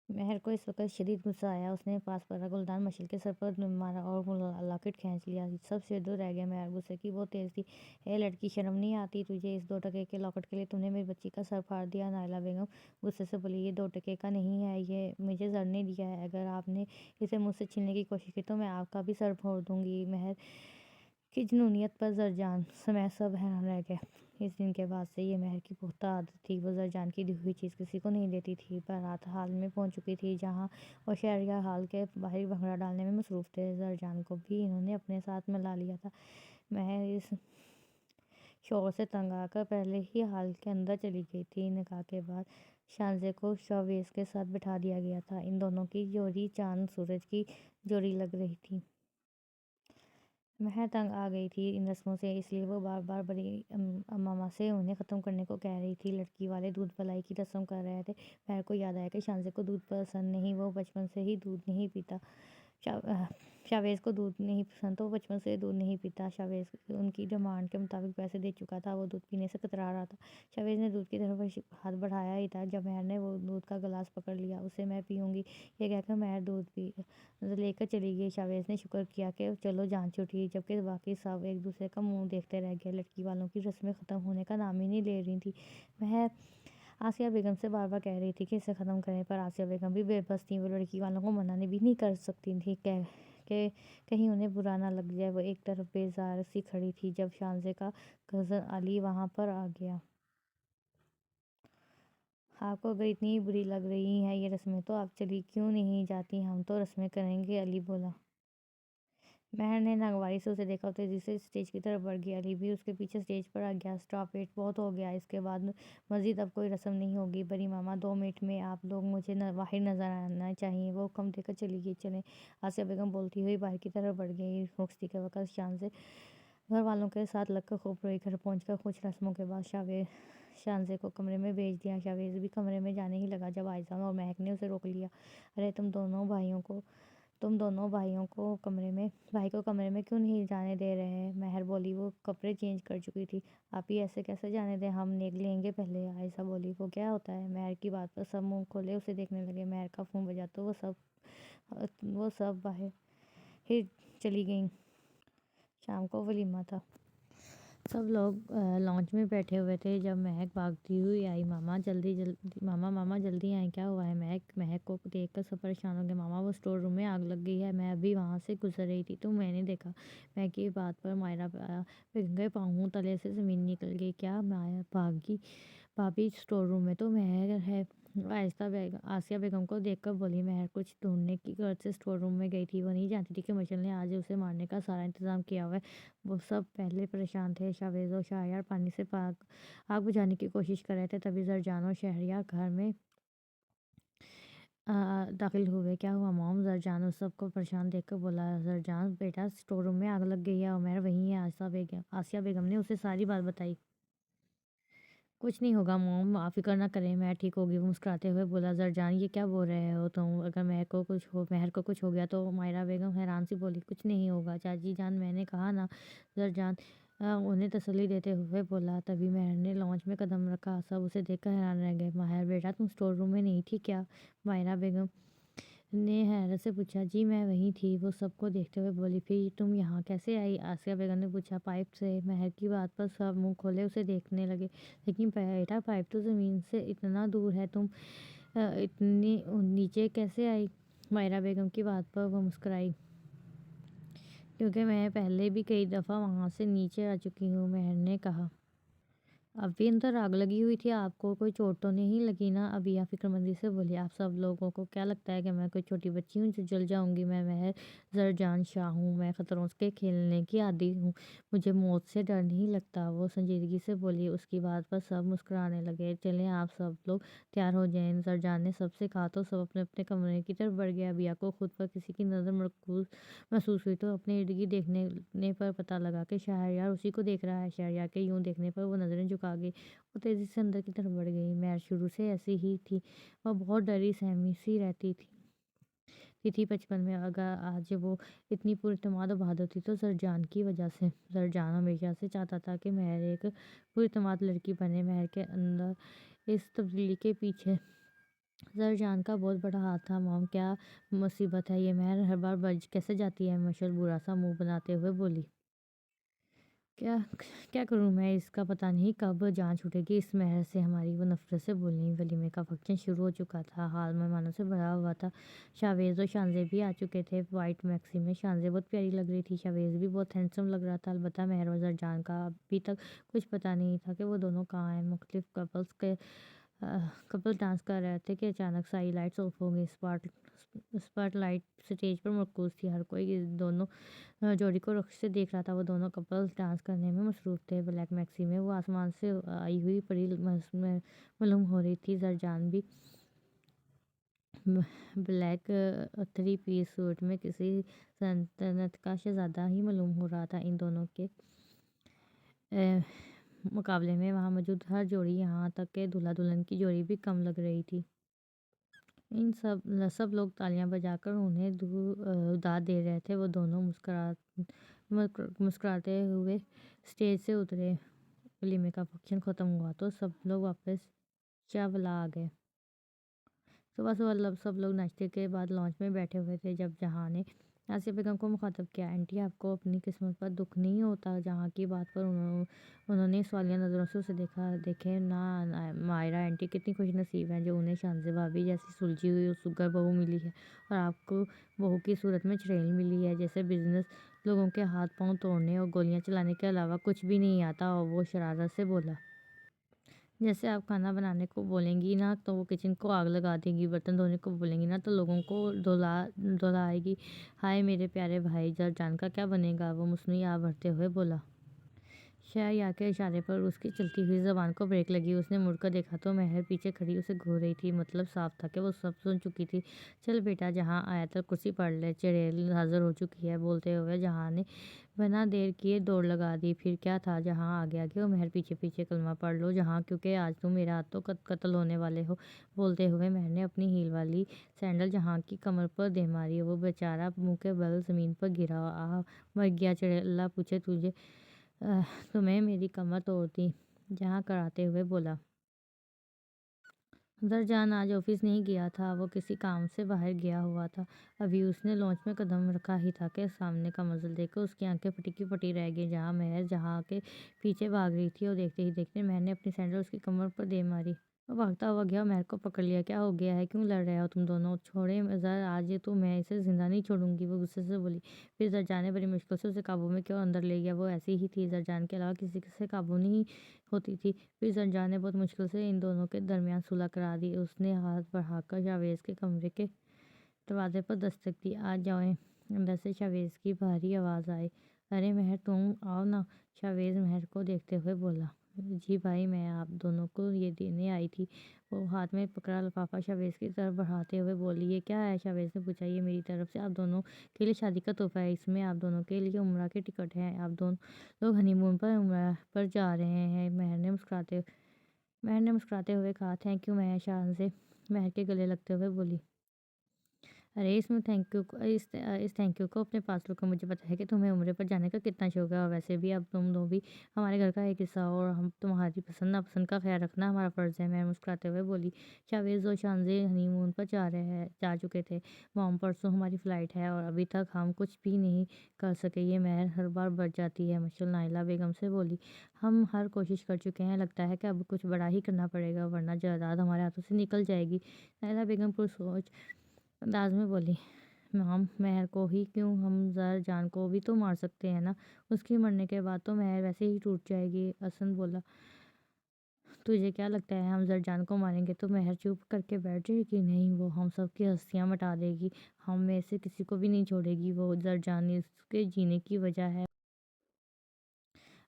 مہر کو اس وقت شدید غصہ آیا۔ اس نے پاس پڑا گلدان مشل کے سر پر مارا اور لاکٹ کھینچ لیا۔ سب سے دور رہ گئے۔ مہر غصے کی بہت تیز تھی۔ اے لڑکی، شرم نہیں آتی تجھے؟ اس 2 ٹکے کے لاکٹ کے لیے تم نے میری بچی کا سر پھاڑ دیا۔ نائلہ بیگم غصے سے بولی، یہ 2 ٹکے کا نہیں ہے، یہ مجھے زر نے دیا ہے۔ اگر آپ نے اسے مجھ سے چھیننے کی کوشش کی تو میں آپ کا بھی سر پھوڑ دوں گی۔ مہر کی جنونیت پر زرجان سمیت سب حیران رہ گئے۔ اس دن کے بعد سے یہ مہر کی پختہ عادت تھی، وہ زرجان کی دی ہوئی چیز کسی کو نہیں دیتی تھی۔ بارات حال میں پہنچ چکی تھی جہاں وہ شہریار حال کے باہر بھنگڑا ڈالنے میں مصروف تھے۔ زرجان کو بھی انہوں نے اپنے ساتھ ملا لیا تھا۔ مہر اس شور سے تنگ آ کر پہلے ہی حال کے اندر چلی گئی تھی۔ نکاح کے بعد شانزے کو شاویز کے ساتھ بٹھا دیا گیا تھا۔ ان دونوں کی جوڑی چاند سورج کی جوڑی لگ رہی تھی۔ مہر تنگ آ گئی تھی ان رسموں سے، اس لیے وہ بار بار بڑی اماماں سے انہیں ختم کرنے کو کہہ رہی تھی۔ لڑکی والے دودھ پلائی کی رسم کر رہے تھے۔ مہر کو یاد آیا کہ شانزے کو دودھ پسند نہیں، وہ بچپن سے ہی دودھ نہیں پیتا۔ شاویز کو دودھ نہیں پسند تو وہ بچپن سے دودھ نہیں پیتا۔ شاویز ان کی ڈیمانڈ کے مطابق پیسے دے چکا تھا، وہ دودھ پینے سے کترا رہا تھا۔ شاویز نے دودھ کی طرف ہاتھ بڑھایا ہی تھا جب مہر نے وہ دودھ کا گلاس پکڑ لیا۔ اسے میں پیوں گی، یہ کہہ کر مہر دودھ لے کر چلی گئی۔ شاویز نے شکر کیا کہ چلو جان چھوٹی، جبکہ باقی سب ایک دوسرے کا منہ دیکھتے رہ گئے۔ لڑکی والوں کی رسمیں ختم ہونے کا نام ہی نہیں لے رہی تھیں۔ مہر آسیہ بیگم سے بار بار کہہ رہی تھی کہ اسے ختم کریں، پر آسیہ بیگم بھی بے بس تھیں۔ وہ لڑکی والوں کو منع بھی نہیں کر سکتی تھیں کہ کہیں انہیں برا نہ لگ جائے۔ وہ ایک طرف بیزار سی کھڑی تھی جب شانزے کا کزن علی وہاں پر آ گیا۔ آپ کو اگر اتنی بری لگ رہی ہیں یہ رسمیں تو آپ چلی کیوں نہیں جاتی؟ ہم تو رسمیں کریں گے، علی بولا۔ مہر نے ناگواری سے اسے دیکھا اور تیزی سے اسٹیج کی طرف بڑھ گئی۔ علی بھی اس کے پیچھے اسٹیج پر آ گیا۔ اسٹاپ اٹ، بہت ہو گیا، اس کے بعد مزید اب کوئی رسم نہیں ہوگی۔ بڑی ماما 2 منٹ میں آپ لوگ مجھے باہر نظر آنا چاہیے۔ وہ حکم دے کر چلی گئی۔ چلیں، آسیہ بیگم بولتی ہوئی باہر کی طرف بڑھ گئی۔ رخصتی کے وقت شانزے گھر والوں کے ساتھ لگ کر خوب روئی۔ گھر پہنچ کر کچھ رسموں کے بعد شانزے کو کمرے میں بھیج دیا۔ شاویز بھی کمرے میں جانے ہی لگا جب عائزہ اور مہک نے اسے روک لیا۔ ارے تم دونوں بھائی کو کمرے میں کیوں نہیں جانے دے رہے؟ مہر بولی، وہ کپڑے چینج کر چکی تھی۔ آپی ایسے کیسے جانے دیں، ہم دیکھ لیں گے پہلے۔ عائزہ بولی، وہ کیا ہوتا ہے؟ مہر کی بات پر سب منہ کھولے اسے دیکھنے لگے۔ مہر کا فون بجا تو وہ سب باہر چلی گئیں۔ شام کو ولیمہ تھا۔ سب لوگ لانچ میں بیٹھے ہوئے تھے جب مہک بھاگتی ہوئی آئی۔ ماما جلدی آئیں، کیا ہوا ہے؟ مہک کو دیکھ کر سب پریشان ہو گئے۔ ماما وہ اسٹور روم میں آگ لگ گئی ہے، میں ابھی وہاں سے گزر رہی تھی تو میں نے دیکھا۔ مہک کی بات پر مائرہ بیگم کے پاؤں تلے سے زمین نکل گئی۔ کیا بھابی اسٹور روم میں تو مہر ہے؟ آسیہ بیگم کو دیکھ کر بولی۔ مہر کچھ ڈھونڈنے کی غرض سے اسٹور روم میں گئی تھی، وہ نہیں جانتی تھی کہ مشل نے آج اسے مارنے کا سارا انتظام کیا ہوا ہے۔ وہ سب پہلے پریشان تھے۔ شاویز اور شہریار پانی سے آگ بجھانے کی کوشش کر رہے تھے، تبھی زرجان اور شہریار گھر میں داخل ہوئے۔ کیا ہوا موم؟ زرجان اس سب کو پریشان دیکھ کر بولا۔ زرجان بیٹا، اسٹور روم میں آگ لگ گئی ہے اور مہر وہیں ہے۔ آسیہ بیگم نے اسے ساری بات بتائی۔ کچھ نہیں ہوگا موم، آپ فکر نہ کریں، مہر ٹھیک ہوگی، وہ مسکراتے ہوئے بولا۔ زرجان یہ کیا بول رہے ہو تم؟ اگر مہر کو کچھ ہو گیا تو؟ مائرہ بیگم حیران سی بولی۔ کچھ نہیں ہوگا چاچی جان، میں نے کہا نا، زرجان انہیں تسلی دیتے ہوئے بولا۔ تبھی مہر نے لانچ میں قدم رکھا۔ سب اسے دیکھ کر حیران رہ گئے۔ مہر بیٹا، تم اسٹور روم میں نہیں تھی کیا؟ مائرہ بیگم نے حیرت سے پوچھا۔ جی میں وہیں تھی، وہ سب کو دیکھتے ہوئے بولی۔ پھر تم یہاں کیسے آئی؟ آسیہ بیگم نے پوچھا۔ پائپ سے۔ مہر کی بات پر سب منہ کھولے اسے دیکھنے لگے۔ لیکن بیٹا، پائپ تو زمین سے اتنا دور ہے، تم اتنی نیچے کیسے آئی؟ مائرہ بیگم کی بات پر وہ مسکرائی۔ کیونکہ میں پہلے بھی کئی دفعہ وہاں سے نیچے آ چکی ہوں، مہر نے کہا۔ اب بھی اندر آگ لگی ہوئی تھی، آپ کو کوئی چوٹ تو نہیں لگی نا؟ ابیہ فکر مندی سے بولی۔ آپ سب لوگوں کو کیا لگتا ہے کہ میں کوئی چھوٹی بچی ہوں جو جل جاؤں گی؟ میں مہر زرجان شاہ ہوں، میں خطروں کے کھیلنے کی عادی ہوں، مجھے موت سے ڈر نہیں لگتا، وہ سنجیدگی سے بولی۔ اس کی بات پر سب مسکرانے لگے۔ چلیں آپ سب لوگ تیار ہو جائیں، زرجان نے سب سے کہا تو سب اپنے اپنے کمرے کی طرف بڑھ گئے۔ ابیہ کو خود پر کسی کی نظر مرکوز محسوس ہوئی تو اپنے ارد گرد دیکھنے پر پتہ لگا کہ شہریار اسی کو دیکھ رہا ہے۔ شہریار کے یوں دیکھنے پر وہ نظریں جھکا گئی، وہ تیزی سے اندر کی طرف بڑھ گئی۔ مہر شروع سے ایسی ہی تھی، وہ بہت ڈری سہمی سی رہتی تھی بچپن میں، اگر آج وہ اتنی پر اعتماد و بہادر تھی تو زرجان کی وجہ سے۔ زرجان ہمیشہ سے چاہتا تھا کہ مہر ایک پر اعتماد لڑکی بنے۔ مہر کے اندر اس تبدیلی کے پیچھے زرجان کا بہت بڑا ہاتھ تھا۔ مام کیا مصیبت ہے یہ؟ مہر ہر بار بچ کیسے جاتی ہے؟ مشل برا سا منہ بناتے ہوئے بولی۔ کیا کروں میں، اس کا پتہ نہیں کب جان چھوٹے گی اس مہر سے ہماری، وہ نفرت سے بولی۔ ولیمے کا فنکشن شروع ہو چکا تھا، ہال مہمانوں سے بھرا ہوا تھا۔ شاویز اور شانزے بھی آ چکے تھے۔ وائٹ میکسی میں شانزے بہت پیاری لگ رہی تھی، شاویز بھی بہت ہینڈسم لگ رہا تھا۔ البتہ مہر اور زرجان کا ابھی تک کچھ پتہ نہیں تھا کہ وہ دونوں کہاں ہیں۔ مختلف کپل ڈانس کر رہے تھے کہ اچانک ساری لائٹس آف ہو گئیں۔ اسپاٹ لائٹ سٹیج پر مرکوز تھی، ہر کوئی اس دونوں جوڑی کو رخ سے دیکھ رہا تھا۔ وہ دونوں کپلز ڈانس کرنے میں مصروف تھے۔ بلیک میکسی میں وہ آسمان سے آئی ہوئی پری معلوم ہو رہی تھی، زرجان بھی بلیک تھری پیس سوٹ میں کسی سلطنت کا شہزادہ ہی معلوم ہو رہا تھا۔ ان دونوں کے مقابلے میں وہاں موجود ہر جوڑی، یہاں تک کہ دولہا دلہن کی جوڑی بھی کم لگ رہی تھی۔ سب لوگ تالیاں بجا کر انہیں داد دے رہے تھے۔ وہ دونوں مسکراتے ہوئے اسٹیج سے اترے۔ ولیمے کا فنکشن ختم ہوا تو سب لوگ واپس چاولا آ گئے۔ صبح صبح سب لوگ ناشتے کے بعد لانچ میں بیٹھے ہوئے تھے جب جہاں نے آسیہ بیگم کو مخاطب کیا۔ آنٹی آپ کو اپنی قسمت پر دکھ نہیں ہوتا؟ جہاں کی بات پر انہوں نے سوالیہ نظروں سے اسے دیکھا۔ دیکھیں نا مائرہ آنٹی کتنی خوش نصیب ہیں جو انہیں شانزے بھابی جیسی سلجھی ہوئی اور سگر بہو ملی ہے، اور آپ کو بہو کی صورت میں چڑیل ملی ہے جسے بزنس لوگوں کے ہاتھ پاؤں توڑنے اور گولیاں چلانے کے علاوہ کچھ بھی نہیں آتا۔ اور وہ شرارت سے بولا۔ جیسے آپ کھانا بنانے کو بولیں گی نا تو وہ کچن کو آگ لگا دے گی، برتن دھونے کو بولیں گی نا تو لوگوں کو دھلائے گی۔ ہائے میرے پیارے بھائی، زرجان کا کیا بنے گا؟ وہ مصنوعی آہ بھرتے ہوئے بولا۔ شہریار کے اشارے پر اس کی چلتی ہوئی زبان کو بریک لگی۔ اس نے مڑ کر دیکھا تو مہر پیچھے کھڑی اسے گھور رہی تھی۔ مطلب صاف تھا کہ وہ سب سن چکی تھی۔ چل بیٹا جہاں آیت الکرسی پڑھ لے، چڑیل حاضر ہو چکی ہے، بولتے ہوئے جہاں نے بنا دیر کیے دوڑ لگا دی۔ پھر کیا تھا؟ جہاں آگے آگے اور مہر پیچھے پیچھے، کلمہ پڑھ لو جہاں، کیونکہ آج تم میرے ہاتھوں قتل ہونے والے ہو۔ بولتے ہوئے مہر نے اپنی ہیل والی سینڈل جہاں کی کمر پر دے ماری۔ وہ بیچارہ منہ کے بل زمین پر گرا۔ آہ مر گیا چڑیل، اللہ پوچھے تمہیں میری کمر توڑ دی، جہاں کراتے ہوئے بولا۔ زرجان آج آفس نہیں گیا تھا، وہ کسی کام سے باہر گیا ہوا تھا۔ ابھی اس نے لانچ میں قدم رکھا ہی تھا کہ سامنے کا منظر دیکھ کر اس کی آنکھیں پھٹی کی پھٹی رہ گئیں۔ جہاں مہر جہاں کے پیچھے بھاگ رہی تھی اور دیکھتے ہی دیکھتے مہر نے اپنی سینڈل اس کی کمر پر دے ماری۔ وہ بھاگتا ہوا گیا اور مہر کو پکڑ لیا۔ کیا ہو گیا ہے؟ کیوں لڑ رہے ہو تم دونوں؟ چھوڑیں زر، آج تو میں اسے زندہ نہیں چھوڑوں گی، وہ غصے سے بولی۔ پھر زرجان نے بڑی مشکل سے اسے قابو میں کیا اور اندر لے گیا۔ وہ ایسی ہی تھی، زرجان کے علاوہ کسی سے قابو نہیں ہوتی تھی۔ پھر زرجان نے بہت مشکل سے ان دونوں کے درمیان صلح کرا دی۔ اس نے ہاتھ بڑھا کر شاویز کے کمرے کے دروازے پر دستک دی۔ آ جائیں۔ اندر سے شاویز کی بھاری آواز آئی۔ ارے مہر تم آؤ نا، شاویز مہر کو دیکھتے ہوئے بولا۔ جی بھائی، میں آپ دونوں کو یہ دینے آئی تھی، وہ ہاتھ میں پکڑا لفافہ شاویز کی طرف بڑھاتے ہوئے بولی۔ یہ کیا ہے؟ شاویز نے پوچھا۔ یہ میری طرف سے آپ دونوں کے لیے شادی کا تحفہ ہے، اس میں آپ دونوں کے لیے عمرہ کے ٹکٹ ہیں، آپ دونوں لوگ ہنی مون پر عمرہ پر جا رہے ہیں۔ مہر نے مسکراتے ہوئے کہا۔ تھینک یو مہر، شانزے مہر کے گلے لگتے ہوئے بولی۔ ارے اس تھینک یو کو اپنے پاس رکھو، مجھے پتہ ہے کہ تمہیں عمرے پر جانے کا کتنا شوق ہے، اور ویسے بھی اب تم دو بھی ہمارے گھر کا ایک حصہ ہو، اور ہم تمہاری پسند ناپسند کا خیال رکھنا ہمارا فرض ہے۔ مہر مسکراتے ہوئے بولی۔ شاویز اور شانزے ہنی مون پر جا چکے تھے۔ مام پرسوں ہماری فلائٹ ہے اور ابھی تک ہم کچھ بھی نہیں کر سکے، یہ مہر ہر بار بڑھ جاتی ہے، مشل نائلہ بیگم سے بولی۔ ہم ہر کوشش کر چکے ہیں، لگتا ہے کہ اب کچھ بڑا ہی کرنا پڑے گا ورنہ جائیداد ہمارے ہاتھوں سے نکل جائے گی، نائلہ بیگم پرسوچ انداز میں بولی۔ مام مہر کو ہی کیوں، ہم زرجان کو بھی تو مار سکتے ہیں نا، اس کے مرنے کے بعد تو مہر ویسے ہی ٹوٹ جائے گی، حسن بولا۔ تجھے کیا لگتا ہے ہم زرجان کو ماریں گے تو مہر چپ کر کے بیٹھ جائے گی؟ نہیں، وہ ہم سب کی ہستیاں مٹا دے گی، ہم میں سے کسی کو بھی نہیں چھوڑے گی۔ وہ زرجان اس کے جینے کی وجہ ہے۔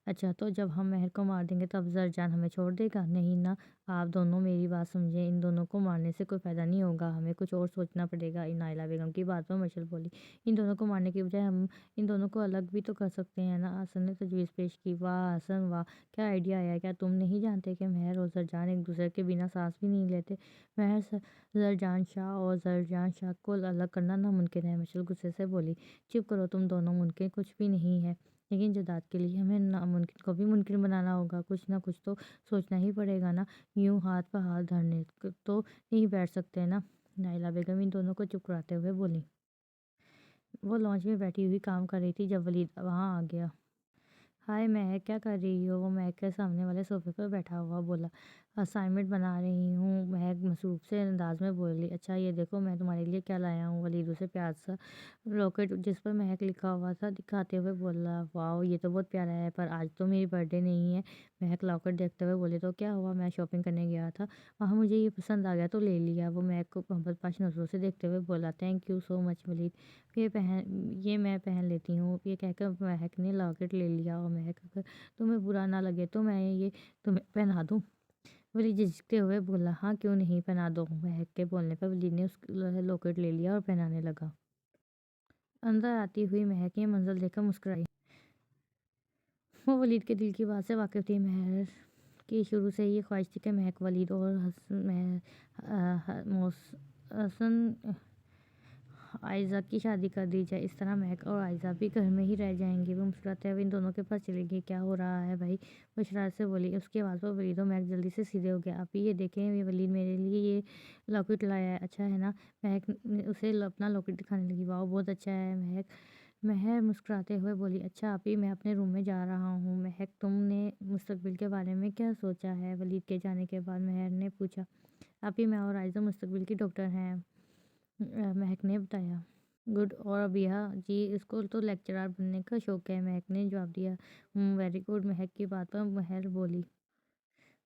اچھا، تو جب ہم مہر کو مار دیں گے تو اب زرجان ہمیں چھوڑ دے گا؟ نہیں نا، آپ دونوں میری بات سمجھیں، ان دونوں کو مارنے سے کوئی فائدہ نہیں ہوگا، ہمیں کچھ اور سوچنا پڑے گا۔ نائلہ بیگم کی بات پر مشل بولی، ان دونوں کو مارنے کی بجائے ہم ان دونوں کو الگ بھی تو کر سکتے ہیں نا؟ حسن نے تجویز پیش کی۔ واہ حسن واہ، کیا آئیڈیا آیا! کیا تم نہیں جانتے کہ مہر اور زرجان ایک دوسرے کے بنا سانس بھی نہیں لیتے؟ مہر زرجان شاہ اور زرجان شاہ کو الگ کرنا ناممکن ہے، مشل غصے سے بولی۔ چپ کرو تم دونوں، ممکن کچھ بھی نہیں ہے، لیکن جداد کے لیے ہمیں ناممکن کو بھی ممکن بنانا ہوگا، کچھ نہ کچھ تو سوچنا ہی پڑے گا نا، یوں ہاتھ پہ ہاتھ دھرنے تو نہیں بیٹھ سکتے نا۔ نائلہ بیگم ان دونوں کو چپ کراتے ہوئے بولی۔ وہ لانچ میں بیٹھی ہوئی کام کر رہی تھی جب ولید وہاں آ گیا۔ ہائے مہک، کیا کر رہی ہو؟ وہ مہک کے سامنے والے صوفے پر بیٹھا ہوا بولا۔ اسائنمنٹ بنا رہی ہوں، مہک مصروف سے انداز میں بولی۔ اچھا یہ دیکھو میں تمہارے لیے کیا لایا ہوں۔ ولید اسے پیار سا لاکٹ جس پر مہک لکھا ہوا تھا دکھاتے ہوئے بولا۔ واؤ، یہ تو بہت پیارا ہے، پر آج تو میری برتھ ڈے نہیں ہے۔ مہک لاکٹ دیکھتے ہوئے بولی۔ تو کیا ہوا، میں شاپنگ کرنے گیا تھا، وہاں مجھے یہ پسند آ گیا تو لے لیا۔ وہ مہک کو محبت پاش نظروں سے دیکھتے ہوئے بولا۔ تھینک یو سو مچ ولید، یہ میں پہن لیتی ہوں۔ یہ کہہ کر مہک نے لاکٹ لے لیا۔ اور مہک اگر تمہیں برا نہ لگے تو میں یہ تمہیں پہنا دوں؟ ولید جھجکتے ہوئے بولا۔ ہاں کیوں نہیں، پہنا دو۔ مہک کے بولنے پر ولید نے اس لاکٹ لے لیا اور پہنانے لگا۔ اندر آتی ہوئی مہک یہ منظر دیکھ کر مسکرائی۔ وہ ولید کے دل کی بات سے واقف تھی۔ مہر کی شروع سے ہی یہ خواہش تھی کہ مہک ولید اور محسن عائزہ کی شادی کر دی جائے، اس طرح مہک اور عائزہ بھی گھر میں ہی رہ جائیں گی۔ وہ مسکراتے ہوئے ان دونوں کے پاس چلی گئی۔ کیا ہو رہا ہے بھائی، وہ شرارت سے بولی۔ اس کی آواز پر ولید اور مہک جلدی سے سیدھے ہو گئے۔ آپی یہ دیکھیں، یہ ولید میرے لیے یہ لاکٹ لایا ہے، اچھا ہے نا؟ مہک اسے اپنا لاکٹ دکھانے لگی۔ واؤ بہت اچھا ہے مہک، مہر مسکراتے ہوئے بولی۔ اچھا آپی میں اپنے روم میں جا رہا ہوں۔ مہک تم نے مستقبل کے بارے میں کیا سوچا ہے؟ ولید کے جانے کے بعد مہر نے پوچھا۔ آپی میں اور عائزہ مستقبل کی ڈاکٹر ہیں، مہک نے بتایا۔ گڈ، اور ابیہ جی؟ اس کو تو لیکچرار بننے کا شوق ہے، مہک نے جواب دیا۔ ویری گڈ، مہک کی بات پر مہر بولی۔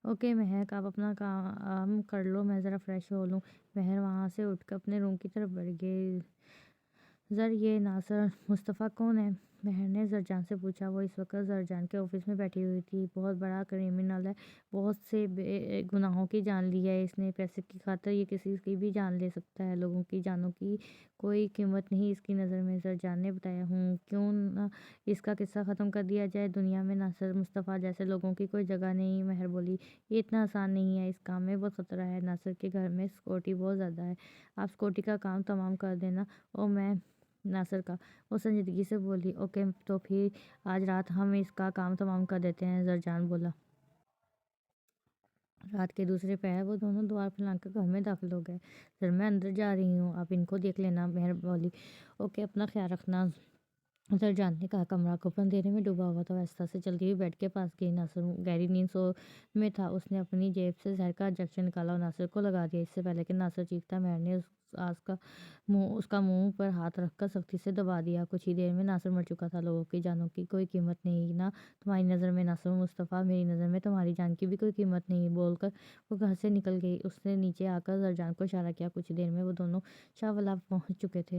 اوکے مہک، آپ اپنا کام کر لو، میں ذرا فریش ہو لوں۔ مہر وہاں سے اٹھ کر اپنے روم کی طرف بڑھ گئی۔ زر یہ ناصر مصطفیٰ کون ہے؟ مہر نے زرجان سے پوچھا۔ وہ اس وقت زرجان کے آفس میں بیٹھی ہوئی تھی۔ بہت بڑا کرمینل ہے، بہت سے بے گناہوں کی جان لی ہے اس نے، پیسے کی خاطر یہ کسی کی بھی جان لے سکتا ہے، لوگوں کی جانوں کی کوئی قیمت نہیں اس کی نظر میں، زرجان نے بتایا۔ کیوں نہ اس کا قصہ ختم کر دیا جائے، دنیا میں ناصر مصطفیٰ جیسے لوگوں کی کوئی جگہ نہیں۔ مہر بولی۔ یہ اتنا آسان نہیں ہے، اس کام میں بہت خطرہ ہے، ناصر کے گھر میں سیکورٹی بہت زیادہ ہے، آپ سیکورٹی کا کام تمام کر دینا اور میں ناصر کا، وہ سنجیدگی سے بولی۔ اوکے تو پھر آج رات ہم اس کا کام تمام کر دیتے ہیں، زرجان بولا۔ رات کے دوسرے پہر وہ دونوں دوار پھیلا کر گھر میں داخل ہو گئے۔ سر میں اندر جا رہی ہوں، آپ ان کو دیکھ لینا، مہر بولی۔ اوکے اپنا خیال رکھنا، زرجان نے کہا۔ کمرہ کپ اندھیرے میں ڈوبا ہوا تھا، وہ آہستہ سے چلتی ہوئی بیڈ کے پاس گئی۔ ناصر گہری نیند میں تھا، اس نے اپنی جیب سے زہر کا انجیکشن نکالا اور ناصر کو لگا دیا۔ اس سے پہلے کہ ناصر چیختا، مہر نے اس کا منہ پر ہاتھ رکھ کر سختی سے دبا دیا۔ کچھ ہی دیر میں ناصر مر چکا تھا۔ لوگوں کی جانوں کی کوئی قیمت نہیں نا تمہاری نظر میں ناصر مصطفیٰ، میری نظر میں تمہاری جان کی بھی کوئی قیمت نہیں، بول کر وہ گھر سے نکل گئی۔ اس نے نیچے آ کر زرجان کو اشارہ کیا۔ کچھ دیر میں وہ دونوں شاہ والا پہنچ چکے تھے۔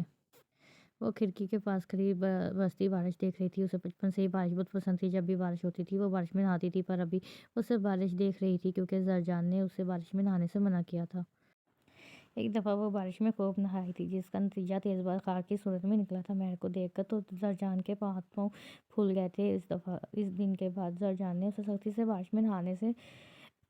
وہ کھڑکی کے پاس کھڑی برستی بارش دیکھ رہی تھی۔ اسے بچپن سے ہی بارش بہت پسند تھی، جب بھی بارش ہوتی تھی وہ بارش میں نہاتی تھی، پر ابھی وہ صرف بارش دیکھ رہی تھی کیونکہ زرجان نے اسے بارش میں نہانے سے منع کیا تھا۔ ایک دفعہ وہ بارش میں خوب نہائی تھی، جس کا نتیجہ تیز بخار کی صورت میں نکلا تھا۔ مہر کو دیکھ کر تو زرجان کے ہاتھ پاؤں پھول گئے تھے۔ اس دن کے بعد زرجان نے اسے سختی سے بارش میں نہانے سے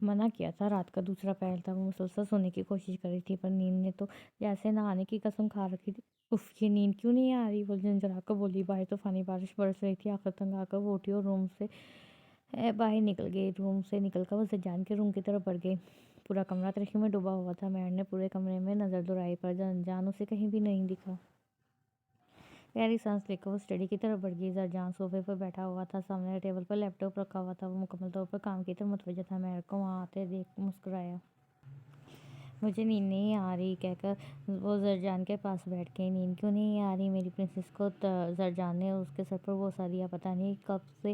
منع کیا تھا۔ رات کا دوسرا پہر تھا، وہ مسلسل سونے کی کوشش کر رہی تھی، پر نیند نے تو جیسے نہانے کی قسم کھا رکھی تھی۔ اف، یہ نیند کیوں نہیں آ رہی، وہ جھنجھلا کر بولی۔ باہر طوفانی بارش برس رہی تھی۔ آخر تنگ آ کر وہ اٹھی اور روم سے باہر نکل گئی۔ روم سے نکل کر وہ زرجان کے روم کی طرف بڑھ گئی۔ پورا کمرہ تاریکی میں ڈوبا ہوا تھا۔ مہر نے پورے کمرے میں نظر دوڑائی، پر زرجان اسے کہیں بھی نہیں دکھا۔ گہری سانس لے کر وہ اسٹڈی کی طرف بڑھ گئی۔ زرجان صوفے پر بیٹھا ہوا تھا، سامنے ٹیبل پر لیپ ٹاپ رکھا ہوا تھا، وہ مکمل طور پر کام کی طرف متوجہ تھا۔ مہر کو وہاں آتے دیکھ مسکرایا۔ مجھے نیند نہیں آ رہی کہہ کر وہ زرجان کے پاس بیٹھ گئی۔ نیند کیوں نہیں آ رہی میری پرنسس کو؟ زرجان نے اس کے سر پر بوسہ دیا۔ پتہ نہیں کب سے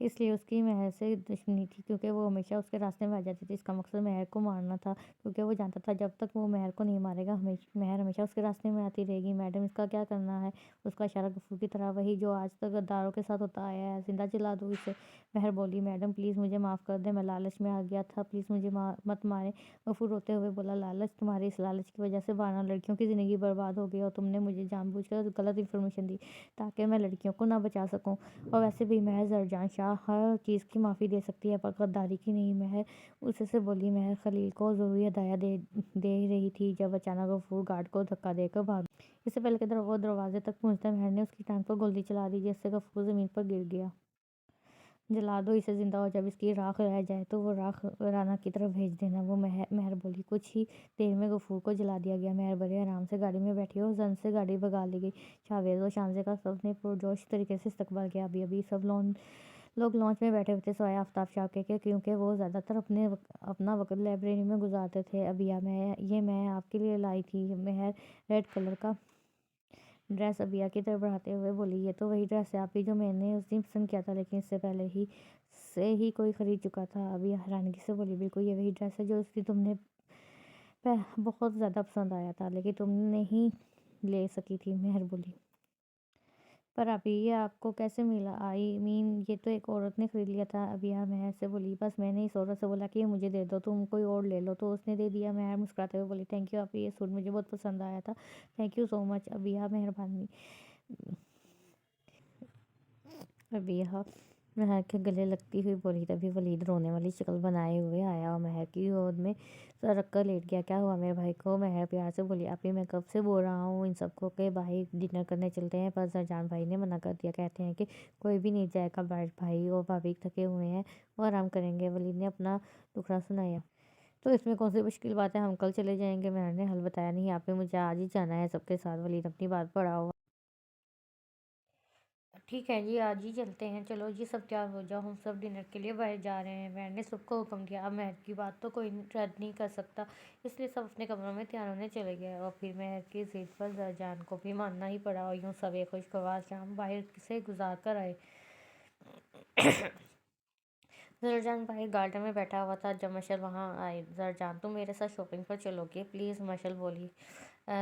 اس لیے اس کی مہر سے دشمنی تھی، کیونکہ وہ ہمیشہ اس کے راستے میں آ جاتی تھی۔ اس کا مقصد مہر کو مارنا تھا، کیونکہ وہ جانتا تھا جب تک وہ مہر کو نہیں مارے گا مہر ہمیشہ اس کے راستے میں آتی رہے گی۔ میڈم اس کا کیا کرنا ہے؟ اس کا اشارہ غفور کی طرف، وہی جو آج تک غداروں کے ساتھ ہوتا آیا ہے۔ زندہ جلا دو اسے۔ مہر بولی، میڈم پلیز مجھے معاف کر دیں، میں لالچ میں آ گیا تھا، پلیز مجھے مت ماریں۔ غفور روتے ہوئے بولا، لالچ؟ تمہاری اس لالچ کی وجہ سے 12 لڑکیوں کی زندگی برباد ہو گئی، اور تم نے مجھے جان بوجھ کر غلط انفارمیشن دی تاکہ میں لڑکیوں کو نہ بچا سکوں۔ اور ویسے بھی مہر زرجان شاہ ہر چیز کی معافی دے سکتی ہے، پر غداری کی نہیں۔ مہر اسے سے بولی۔ مہر خلیل کو ضروری ہدایت دے رہی تھی جب اچانک غفور گارڈ کو دھکا دے کر بھاگ۔ اس سے پہلے کہ وہ دروازے تک پہنچتا، مہر نے اس کی ٹانگ پر گولی چلا دی، جس سے غفور زمین پر گر گیا۔ جلا دو اسے زندہ، اور جب اس کی راکھ رہ جائے تو وہ راکھ رانا کی طرف بھیج دینا۔ وہ مہر بولی۔ کچھ ہی دیر میں غفور کو جلا دیا گیا۔ مہر بڑے آرام سے گاڑی میں بیٹھی اور زن سے گاڑی بھگا لی گئی۔ شاویز اور شانزے کا سب نے پرجوش طریقے سے استقبال کیا۔ ابھی سب لوگ لانچ میں بیٹھے ہوئے تھے سوائے آفتاب شاہ کے، کیونکہ وہ زیادہ تر اپنا وقت لائبریری میں گزارتے تھے۔ ابیا، یہ میں آپ کے لیے لائی تھی۔ مہر ریڈ کلر کا ڈریس ابیا کی طرف بڑھاتے ہوئے بولی، یہ تو وہی ڈریس ہے آپی جو میں نے اس دن پسند کیا تھا، لیکن اس سے پہلے ہی کوئی خرید چکا تھا۔ ابیا حیرانگی سے بولی، بالکل یہ وہی ڈریس ہے جو اس دن تم نے بہت زیادہ پسند آیا تھا، لیکن تم نہیں لے سکی تھی۔ مہر بولی، پر ابھی یہ آپ کو کیسے ملا؟ یہ تو ایک عورت نے خرید لیا تھا۔ ابیا مہر سے بولی، بس میں نے اس عورت سے بولا کہ یہ مجھے دے دو، تم کوئی اور لے لو، تو اس نے دے دیا۔ مہر مسکراتے ہوئے بولی، تھینک یو آپی، یہ سوٹ مجھے بہت پسند آیا تھا، تھینک یو سو مچ ابیا، مہربانی۔ ابیا مہر کے گلے لگتی ہوئی بولی۔ تبھی ولید رونے والی شکل بنائے ہوئے آیا اور مہر کی گود میں سر رکھ کر لیٹ گیا۔ کیا ہوا میرے بھائی کو؟ مہر پیار سے بولی، آپی میں کب سے بول رہا ہوں ان سب کو کہ بھائی ڈنر کرنے چلتے ہیں، پر زرجان بھائی نے منع کر دیا، کہتے ہیں کہ کوئی بھی نہیں جائے گا، بھائی اور بھابھی تھکے ہوئے ہیں، وہ آرام کریں گے۔ ولید نے اپنا دکھڑا سنایا۔ تو اس میں کون سی مشکل بات ہے، ہم کل چلے جائیں گے۔ مہر نے حل بتایا، نہیں آپی مجھے آج ہی جانا ہے سب کے ساتھ۔ ولید اپنی بات پر اڑا ہوا۔ ٹھیک ہے جی، آج ہی چلتے ہیں، چلو جی سب تیار ہو جاؤ، ہم سب ڈنر کے لیے باہر جا رہے ہیں۔ مہر نے سب کو حکم دیا۔ اب مہر کی بات تو کوئی رد نہیں کر سکتا، اس لیے سب اپنے کمروں میں تیار ہونے چلے گئے، اور پھر مہر کی ضد پر زرجان کو بھی ماننا ہی پڑا، اور یوں سب ایک خوشگوار شام باہر سے گزار کر آئے۔ زرجان باہر گارڈن میں بیٹھا ہوا تھا جب مشعل وہاں آئی۔ زرجان، تم میرے ساتھ شاپنگ پر چلو گے پلیز؟ مشعل بولی،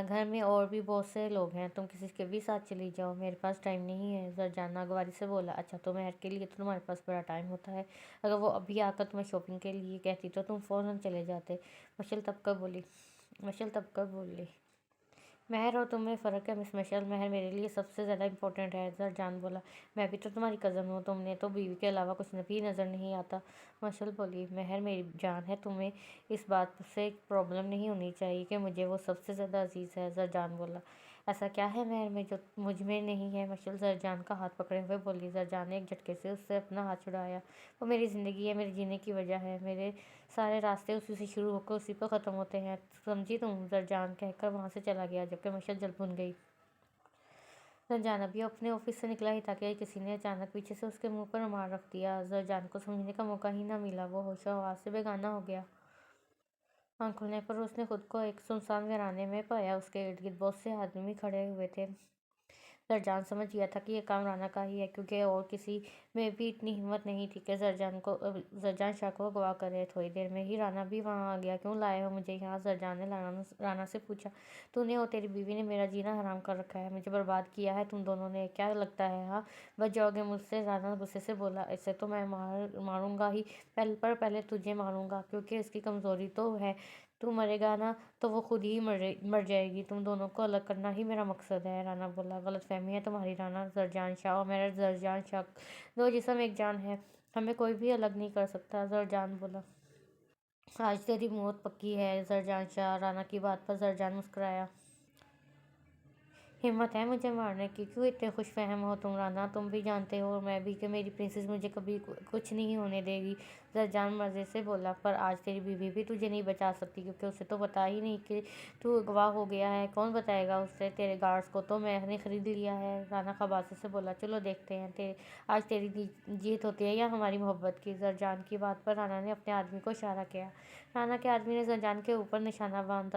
گھر میں اور بھی بہت سے لوگ ہیں، تم کسی کے بھی ساتھ چلی جاؤ، میرے پاس ٹائم نہیں ہے۔ زرجان ناگواری سے بولا، اچھا تو مہر کے لیے تو تمہارے پاس بڑا ٹائم ہوتا ہے، اگر وہ ابھی آ کر تمہیں شاپنگ کے لیے کہتی تو تم فوراً چلے جاتے۔ مشعل تب کر بولی، مہر اور تم میں فرق ہے مس مشعل، مہر میرے لیے سب سے زیادہ امپورٹنٹ ہے۔ زرجان بولا، میں بھی تو تمہاری کزن ہوں، تم نے تو بیوی کے علاوہ کچھ بھی نظر نہیں آتا۔ مشعل بولی، مہر میری جان ہے، تمہیں اس بات سے پرابلم نہیں ہونی چاہیے کہ مجھے وہ سب سے زیادہ عزیز ہے۔ زرجان بولا، ایسا کیا ہے مہر میں جو مجھ میں نہیں ہے؟ مشعل زرجان کا ہاتھ پکڑے ہوئے بولی۔ زرجان نے ایک جھٹکے سے اس سے اپنا ہاتھ چھڑایا، وہ میری زندگی ہے، میرے جینے کی وجہ ہے، میرے سارے راستے اسی سے شروع ہو کر اسی پر ختم ہوتے ہیں، سمجھی تم؟ زرجان کہہ کر وہاں سے چلا گیا، جبکہ مشعل جل بھن گئی۔ زرجان ابھی اپنے آفس سے نکلا ہی تھا کہ کسی نے اچانک پیچھے سے اس کے منہ پر رومال رکھ دیا۔ زرجان کو سمجھنے کا موقع ہی نہ ملا، وہ ہوش و حواس سے بیگانہ ہو گیا۔ آنکھ کھلنے پر اس نے خود کو ایک سنسان ویرانے میں پایا، اس کے ارد گرد بہت سے آدمی کھڑے ہوئے تھے۔ زرجان سمجھ گیا تھا کہ یہ کام رانا کا ہی ہے، کیونکہ اور کسی میں بھی اتنی ہمت نہیں تھی کہ زرجان شاہ کو اغوا کرے۔ تھوڑی دیر میں ہی رانا بھی وہاں آ گیا۔ کیوں لائے ہو مجھے یہاں؟ زرجان نے رانا سے پوچھا۔ تو نے اور تیری بیوی نے میرا جینا حرام کر رکھا ہے، مجھے برباد کیا ہے تم دونوں نے، کیا لگتا ہے ہاں بچ جاؤ گے مجھ سے؟ رانا غصے سے بولا، اسے تو میں ماروں گا ہی، پر پہلے تجھے ماروں گا، کیونکہ اس کی کمزوری تو ہے، تو مرے گا نا تو وہ خود ہی مر جائے گی، تم دونوں کو الگ کرنا ہی میرا مقصد ہے۔ رانا بولا، غلط فہمی ہے تمہاری رانا، زرجان شاہ اور میرا زرجان شاہ دو جسم ایک جان ہے، ہمیں کوئی بھی الگ نہیں کر سکتا۔ زرجان بولا، آج تیری موت پکی ہے زرجان شاہ۔ رانا کی بات پر زرجان مسکرایا، ہمت ہے مجھے مارنے کی؟ کیوں اتنے خوش فہم ہو تم رانا؟ تم بھی جانتے ہو اور میں بھی کہ میری پرنسس مجھے کبھی کچھ نہیں ہونے دے گی۔ زرجان مزے سے بولا، پر آج تیری بیوی بھی تجھے نہیں بچا سکتی، کیونکہ اسے تو پتا ہی نہیں کہ تو اغوا ہو گیا ہے، کون بتائے گا اسے؟ تیرے گارڈز کو تو میں نے خرید لیا ہے۔ رانا خباثت سے بولا، چلو دیکھتے ہیں آج تیری جیت ہوتی ہے یا ہماری محبت کی۔ زرجان کی بات پر رانا نے اپنے آدمی کو اشارہ کیا۔ رانا کے آدمی نے زرجان کے اوپر نشانہ باندھ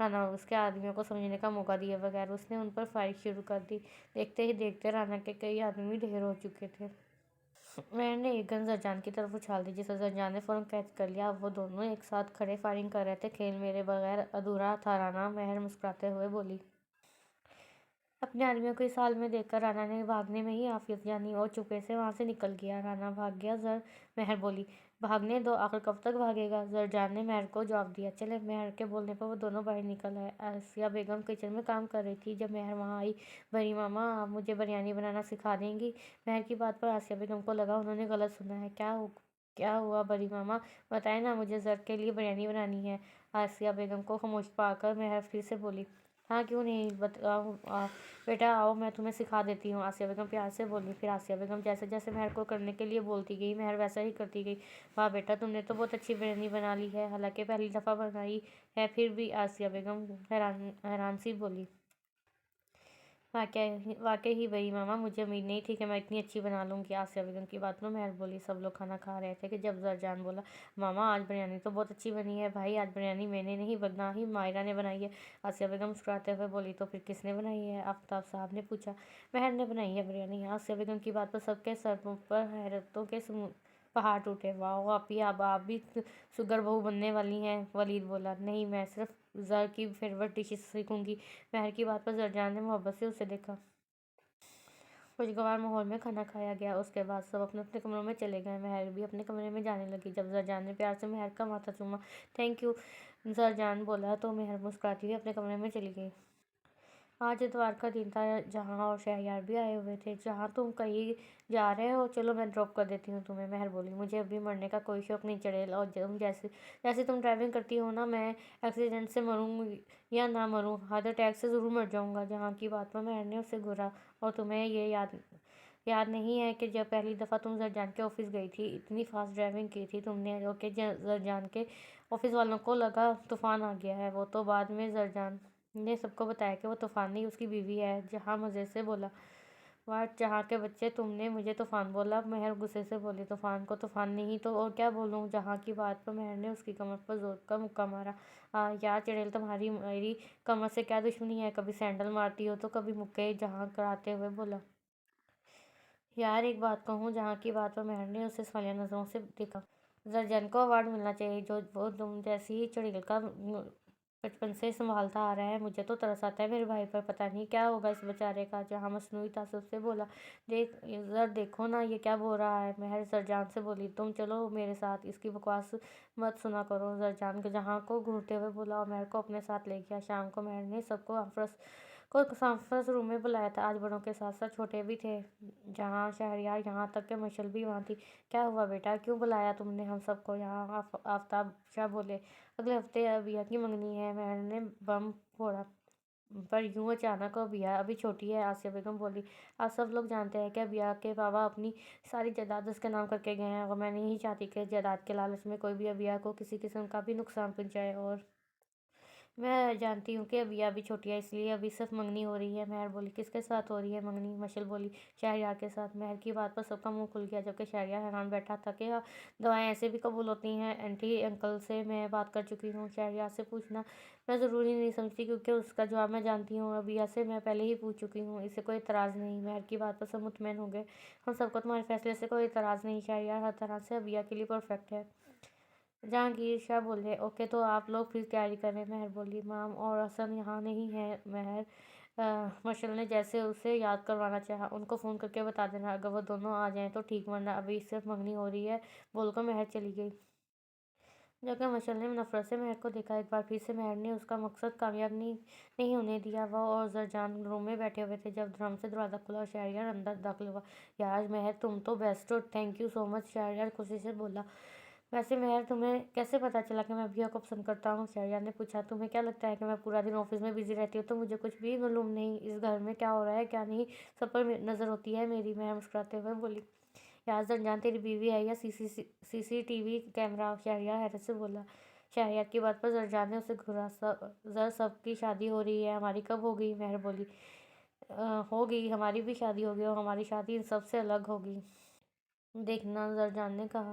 رانا اس کے آدمیوں کو سمجھنے کا موقع دیے بغیر اس نے ان پر فائرنگ شروع کر دی۔ دیکھتے ہی دیکھتے رانا کے کئی آدمی ڈھیر ہو چکے تھے۔ مہر نے ایک گن زرجان کی طرف اچھال دی جسے زرجان نے فوراً کیچ کر لیا۔ اب وہ دونوں ایک ساتھ کھڑے فائرنگ کر رہے تھے۔ کھیل میرے بغیر ادھورا تھا رانا، مہر مسکراتے ہوئے بولی۔ اپنے آدمیوں کو اس حال میں دیکھ کر رانا نے بھاگنے میں ہی عافیت جانی اور چپے سے وہاں سے نکل گیا۔ رانا بھاگ گیا مہر بولی۔ بھاگنے دو، آخر کب تک بھاگے گا؟ زرجان نے مہر کو جواب دیا۔ چلے۔ مہر کے بولنے پر وہ دونوں باہر نکل آئے۔ آسیہ بیگم کچن میں کام کر رہی تھی جب مہر وہاں آئی۔ بری ماما، آپ مجھے بریانی بنانا سکھا دیں گی؟ مہر کی بات پر آسیہ بیگم کو لگا انہوں نے غلط سنا ہے۔ کیا ہوا بری ماما؟ بتائیں نا، مجھے زر کے لیے بریانی بنانی ہے۔ آسیہ بیگم کو خاموش پا کر مہر پھر سے بولی۔ ہاں کیوں نہیں، بتاؤ بیٹا، آؤ میں تمہیں سکھا دیتی ہوں، آسیہ بیگم پیار سے بولی۔ پھر آسیہ بیگم جیسے جیسے مہر کو کرنے کے لیے بولتی گئی مہر ویسا ہی کرتی گئی۔ واہ بیٹا، تم نے تو بہت اچھی بریانی بنا لی ہے، حالانکہ پہلی دفعہ بنائی ہے پھر بھی، آسیہ بیگم حیران سی بولی۔ واقعی ہی بری ماما، مجھے امید نہیں تھی کہ میں اتنی اچھی بنا لوں گی۔ آسیہ بیگم کی بات پر مہر بولی۔ سب لوگ کھانا کھا رہے تھے کہ جب زرجان بولا، ماما آج بریانی تو بہت اچھی بنی ہے۔ بھائی، آج بریانی میں نے نہیں بلکہ ہی مائرہ نے بنائی ہے۔ آسیہ بیگم مسکراتے ہوئے بولی۔ تو پھر کس نے بنائی ہے؟ آفتاب صاحب نے پوچھا۔ مہر نے بنائی ہے بریانی۔ آسیہ بیگم کی بات پر سب کے سروں پر حیرتوں کے پہاڑ ٹوٹے۔ واہ آپی، اب آپ بھی سگر بہو بننے والی ہیں۔ ولید بولا۔ نہیں، میں صرف زر کی فیورٹ ڈشز سیکھوں گی۔ مہر کی بات پر زرجان نے محبت سے اسے دیکھا۔ خوشگوار ماحول میں کھانا کھایا گیا۔ اس کے بعد سب اپنے اپنے کمروں میں چلے گئے۔ مہر بھی اپنے کمرے میں جانے لگی۔ جب زرجان نے پیار سے مہر کا ماتھا چوما، تھینک یو زرجان بولا تو مہر مسکراتی ہوئی اپنے کمرے میں چلی گئی۔ آج اتوار کا دن تھا۔ جہاں اور شہریار بھی آئے ہوئے تھے۔ جہاں تم کہیں جا رہے ہو؟ چلو میں ڈراپ کر دیتی ہوں تمہیں، مہر بولی۔ مجھے ابھی مرنے کا کوئی شوق نہیں چڑیل، اور جیسی تم ڈرائیونگ کرتی ہو نا، میں ایکسیڈنٹ سے مروں یا نہ مروں، ہارٹ اٹیک سے ضرور مر جاؤں گا۔ جہاں کی بات پر مہر نے اسے گھورا۔ اور تمہیں یہ یاد نہیں ہے کہ جب پہلی دفعہ تم زرجان کے آفس گئی تھی، اتنی فاسٹ ڈرائیونگ کی تھی تم نے کہ زرجان کے آفس والوں کو لگا طوفان آ گیا ہے۔ وہ تو بعد میں زرجان نے سب کو بتایا کہ وہ طوفان نہیں، اس کی بیوی ہے۔ جہاں مزے سے بولا۔ واٹ جہاں کے بچے، تم نے مجھے طوفان بولا؟ مہر غصے سے بولی۔ طوفان کو طوفان نہیں تو اور کیا بولوں؟ جہاں کی بات پر مہر نے اس کی کمر پر زور کا مکہ مارا۔ یار چڑیل، تمہاری میری کمر سے کیا دشمنی ہے؟ کبھی سینڈل مارتی ہو تو کبھی مکے، جہاں کراتے ہوئے بولا۔ یار ایک بات کہوں؟ جہاں کی بات پر مہر نے اسے سوالیہ نظروں سے دیکھا۔ زرجان کو ایوارڈ ملنا چاہیے جو وہ تم جیسی ہی چڑیل کا بچپن سے سنبھالتا آ رہا ہے۔ مجھے تو ترس آتا ہے میرے بھائی پر، پتہ نہیں کیا ہوگا اس بیچارے کا۔ جہاں مصنوعی تعصب سے بولا۔ دیکھو نا یہ کیا بول رہا ہے۔ مہر زرجان سے بولی۔ تم چلو میرے ساتھ، اس کی بکواس مت سنا کرو۔ زرجان جہاں کو گھورتے ہوئے بولا اور مہر کو اپنے ساتھ لے گیا۔ شام کو مہر نے سب کو کانفرنس روم میں بلایا تھا۔ آج بڑوں کے ساتھ ساتھ چھوٹے بھی تھے، جہاں شہریار، یہاں تک کہ مشل بھی وہاں تھی۔ کیا ہوا بیٹا، کیوں بلایا تم نے ہم سب کو یہاں؟ آفتاب شاہ بولے۔ اگلے ہفتے ابیا کی منگنی ہے۔ مہر نے بم پھوڑا۔ پر یوں اچانک؟ ابیا ابھی چھوٹی ہے، آسیہ بیگم بولی۔ آج سب لوگ جانتے ہیں کہ ابیا کے بابا اپنی ساری جائیداد اس کے نام کر کے گئے ہیں، اور میں نہیں چاہتی کہ جائیداد کے لالچ میں کوئی بھی ابیا کو کسی قسم کا بھی نقصان پہنچائے۔ اور میں جانتی ہوں کہ ابیا ابھی چھوٹی ہے، اس لیے ابھی صرف منگنی ہو رہی ہے۔ مہر بولی۔ کس کے ساتھ ہو رہی ہے منگنی؟ مشل بولی۔ شہریار کے ساتھ۔ مہر کی بات پر سب کا منہ کھل گیا، جبکہ شہریار حیران بیٹھا تھا کہ دعائیں ایسے بھی قبول ہوتی ہیں۔ آنٹی انکل سے میں بات کر چکی ہوں۔ شہریار سے پوچھنا میں ضروری نہیں سمجھتی کیونکہ اس کا جواب میں جانتی ہوں۔ ابیا سے میں پہلے ہی پوچھ چکی ہوں، اسے کوئی اعتراض نہیں۔ مہر کی بات پر سب مطمئن ہو گئے۔ ہم سب کو تمہارے فیصلے سے کوئی اعتراض نہیں، شہریار ہر طرح سے ابیا کے لیے پرفیکٹ ہے۔ جہانگیر شاہ بولے۔ اوکے، تو آپ لوگ پھر تیاری کریں، مہر بولی۔ مام اور حسن یہاں نہیں ہیں مہر، مشل نے جیسے اسے یاد کروانا چاہا۔ ان کو فون کر کے بتا دینا، اگر وہ دونوں آ جائیں تو ٹھیک، ورنہ ابھی صرف منگنی ہو رہی ہے بول کر مہر چلی گئی۔ جبکہ مشل نے نفرت سے مہر کو دیکھا۔ ایک بار پھر سے مہر نے اس کا مقصد کامیاب نہیں ہونے دیا۔ وہ اور زرجان روم میں بیٹھے ہوئے تھے جب دھڑام سے دروازہ کھلا اور شہریار اندر داخل ہوا۔ یار مہر، تم تو بیسٹ ہو، thank you so much, Shehryar خوشی سے بولا۔ ویسے مہر، تمہیں کیسے پتا چلا کہ میں ابیا کو پسند کرتا ہوں؟ شہریار نے پوچھا۔ تمہیں کیا لگتا ہے کہ میں پورا دن آفس میں بزی رہتی ہوں تو مجھے کچھ بھی معلوم نہیں؟ اس گھر میں کیا ہو رہا ہے کیا نہیں، سب پر نظر ہوتی ہے میری، مہر مسکراتے ہوئے بولی۔ یار زرجان تیری بیوی ہے یا C C T V camera? Shehryar حیرت سے بولا۔ شہریار کی بات پر زرجان نے اسے گھورا۔ زر سب کی شادی ہو رہی ہے، ہماری کب ہوگی؟ مہر بولی۔ ہوگی، ہماری بھی شادی ہوگی، اور ہماری شادی ان سب سے الگ ہوگی۔ دیکھنا، زرجان نے کہا۔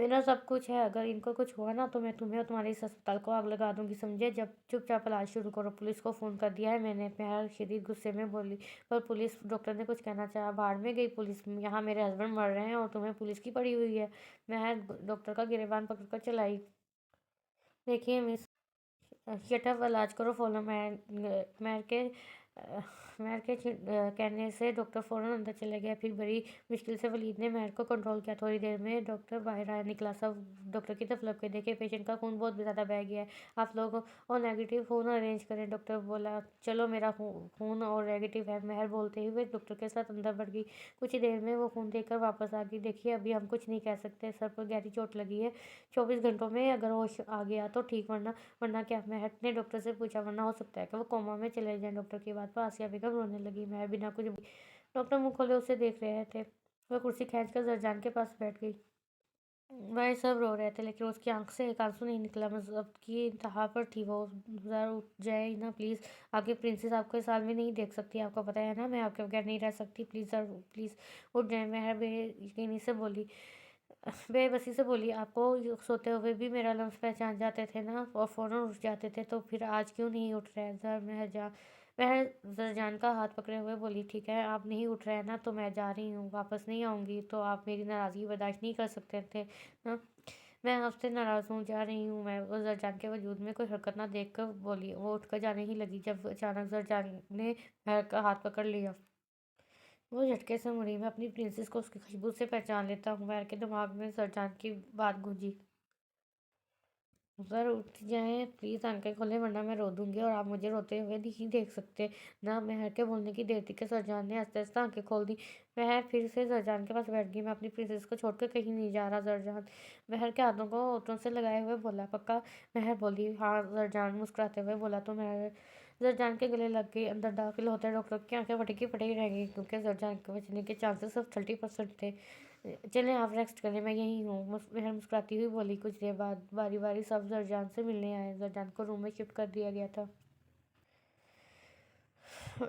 میرا سب کچھ ہے، اگر ان کو کچھ ہوا نا تو میں تمہیں اور تمہارے اس اسپتال کو آگ لگا دوں گی، سمجھے؟ جب چپ چاپ علاج شروع کرو، پولیس کو فون کر دیا ہے میں نے، مہر شدید غصے میں بولی۔ پر پولیس ڈاکٹر نے کچھ کہنا چاہا، بھاڑ میں گئی پولیس، یہاں میرے ہسبینڈ مر رہے ہیں اور تمہیں پولیس کی پڑی ہوئی ہے۔ مہر ڈاکٹر کا گریبان پکڑ کر چلائی۔ دیکھیے مس، شٹ اپ، علاج کرو، فالو مہر کے کہنے سے ڈاکٹر فوراً اندر چلے گئے۔ پھر بڑی مشکل سے ولید نے مہر کو کنٹرول کیا۔ تھوڑی دیر میں ڈاکٹر باہر آیا نکلا، سب ڈاکٹر کی طرف لپ کے دیکھے، پیشنٹ کا خون بہت زیادہ بہہ گیا ہے، آپ لوگ اور نیگیٹو خون ارینج کریں۔ ڈاکٹر بولا چلو، میرا خون اور نیگیٹو ہے۔ مہر بولتے ہوئے ڈاکٹر کے ساتھ اندر بڑھ گئی۔ کچھ دیر میں وہ خون دے کر واپس آ گئی۔ دیکھیے ابھی ہم کچھ نہیں کہہ سکتے، سر پر گہری چوٹ لگی ہے، 24 گھنٹوں میں اگر ہوش آ گیا تو ٹھیک، ورنہ کیا؟ مہر نے ڈاکٹر سے پوچھا۔ ورنہ ہو سکتا ہے کہ وہ کوما میں چلے جائیں۔ ڈاکٹر کی بات پر آسیہ بیگم رونے لگی۔ مہر بنا کچھ بولی، ڈاکٹر منہ کھولے اسے دیکھ رہے تھے۔ وہ کرسی کھینچ کر زرجان کے پاس بیٹھ گئی۔ بھائی سب رو رہے تھے لیکن اس کی آنکھ سے ایک آنسو نہیں نکلا۔ مذہب کی انتہا پر تھی وہ۔ ذرا اٹھ جائیں نا پلیز، آپ کی پرنسس آپ کو اس حال میں نہیں دیکھ سکتی، آپ کو پتہ ہے نا میں آپ کے بغیر نہیں رہ سکتی، پلیز سر پلیز اٹھ جائیں۔ مہر بے بسی سے بولی، آپ کو سوتے ہوئے بھی میرا لمس پہچان جاتے تھے نا اور فوراً اٹھ جاتے تھے، تو پھر آج کیوں نہیں اٹھ رہے؟ مہر زرجان کا ہاتھ پکڑے ہوئے بولی، ٹھیک ہے آپ نہیں اٹھ رہے نا تو میں جا رہی ہوں، واپس نہیں آؤں گی، تو آپ میری ناراضگی برداشت نہیں کر سکتے تھے نا؟ میں آپ سے ناراض ہوں، جا رہی ہوں میں۔ وہ زرجان کے وجود میں کوئی حرکت نہ دیکھ کر بولی۔ وہ اٹھ کر جانے ہی لگی جب اچانک زرجان نے مہر کا ہاتھ پکڑ لیا۔ وہ جھٹکے سے مڑی۔ میں اپنی پرنسس کو اس کی خوشبو سے پہچان لیتا ہوں۔ مہر کے دماغ میں زرجان کی بات گونجی۔ سر اٹھ جائیں پلیز، آنکھیں کھولیں ورنہ میں رو دوں گی اور آپ مجھے روتے ہوئے نہیں دیکھ سکتے نا۔ مہر کے بولنے کی دیر تھی کہ زرجان نے آہستہ آہستہ آنکھیں کھول دی۔ مہر پھر سے زرجان کے پاس بیٹھ گئی۔ میں اپنی پرنسس کو چھوڑ کر کہیں نہیں جا رہا زرجان، مہر کے ہاتھوں کو ہونٹوں سے لگائے ہوئے بولا۔ پکا؟ مہر بولی۔ ہاں زرجان مسکراتے ہوئے بولا تو مہر زرجان کے گلے لگ گئی۔ اندر داخل ہوتے ڈاکٹر کی آنکھیں پھٹی کی پھٹی رہ گئی کیونکہ زرجان کے بچنے کے چانسز صرف 30% تھے۔ چلیں آپ ریسٹ کریں، میں یہیں ہوں، مہر مسکراتی ہوئی بولی۔ کچھ دیر بعد باری باری سب زرجان سے ملنے آئے۔ زرجان کو روم میں شفٹ کر دیا گیا تھا۔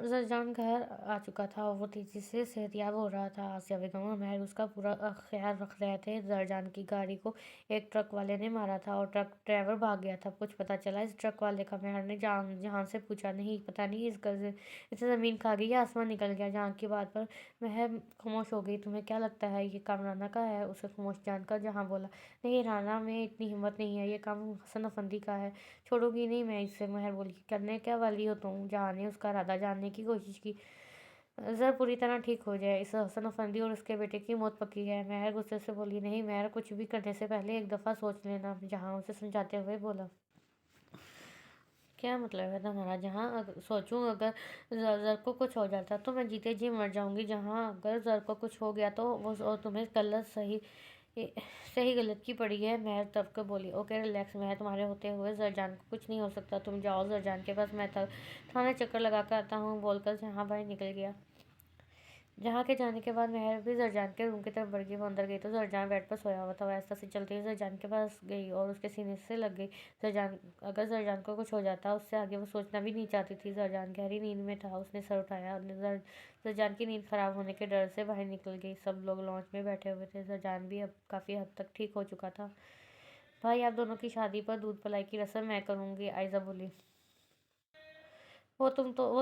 زرجان گھر آ چکا تھا اور وہ تیزی سے صحت یاب ہو رہا تھا۔ آسیہ بیگم اور مہر اس کا پورا خیال رکھ رہے تھے۔ زرجان کی گاڑی کو ایک ٹرک والے نے مارا تھا اور ٹرک ڈرائیور بھاگ گیا تھا۔ کچھ پتہ چلا اس ٹرک والے کا؟ مہر نے جہاں سے پوچھا۔ نہیں پتہ نہیں، اسے زمین کھا گئی یا آسمان نکل گیا۔ جہاں کی بات پر مہر خاموش ہو گئی۔ تمہیں کیا لگتا ہے یہ کام رانا کا ہے؟ اسے خاموش جان کر جہاں بولا، نہیں رانا میں اتنی ہمت نہیں ہے، یہ کام حسن افندی کا ہے۔ چھوڑوں گی نہیں میں اسے، مہر بولی۔ کرنے کیا والی ہو تم؟ جہاں نے اس کا ارادہ جاننے کی کوشش کی، زر پوری طرح ٹھیک ہو جائے، اس حسن افندی اور اس کے بیٹے کی موت پکی ہے۔ مہر غصے سے بولی۔ نہیں مہر، کچھ بھی کرنے سے پہلے ایک دفعہ سوچ لینا، جہاں اسے سمجھاتے ہوئے بولا۔ کیا مطلب ہے تمہارا؟ جہاں سوچوں اگر زر کو کچھ ہو جاتا تو میں جیتے جی مر جاؤں گی، جہاں اگر زر کو کچھ ہو گیا تو وہ تمہیں غلط صحیح غلط کی پڑی ہے، مہر تب کر بولی۔ اوکے ریلیکس مہر، تمہارے ہوتے ہوئے زرجان کو کچھ نہیں ہو سکتا، تم جاؤ زرجان کے پاس، میں تھانے چکر لگا کر آتا ہوں، بول کر جہاں باہر نکل گیا۔ جہاں کے جانے کے بعد مہر بھی زرجان کے روم کی طرف بڑھ گئی۔ وہ اندر گئی تو زرجان بیڈ پر سویا ہوا تھا۔ وہ آہستہ سے چلتی ہوئی زرجان کے پاس گئی اور اس کے سینے سے لگ گئی۔ اگر زرجان کو کچھ ہو جاتا، اس سے آگے وہ سوچنا بھی نہیں چاہتی تھی۔ زرجان گہری نیند میں تھا، اس نے سر اٹھایا اور زرجان کی نیند خراب ہونے کے ڈر سے باہر نکل گئی۔ سب لوگ لانچ میں بیٹھے ہوئے تھے، زرجان بھی اب کافی حد تک ٹھیک ہو چکا تھا۔ بھائی آپ دونوں کی شادی پر دودھ پلائی کی رسم میں کروں گی، عائزہ بولی۔ وہ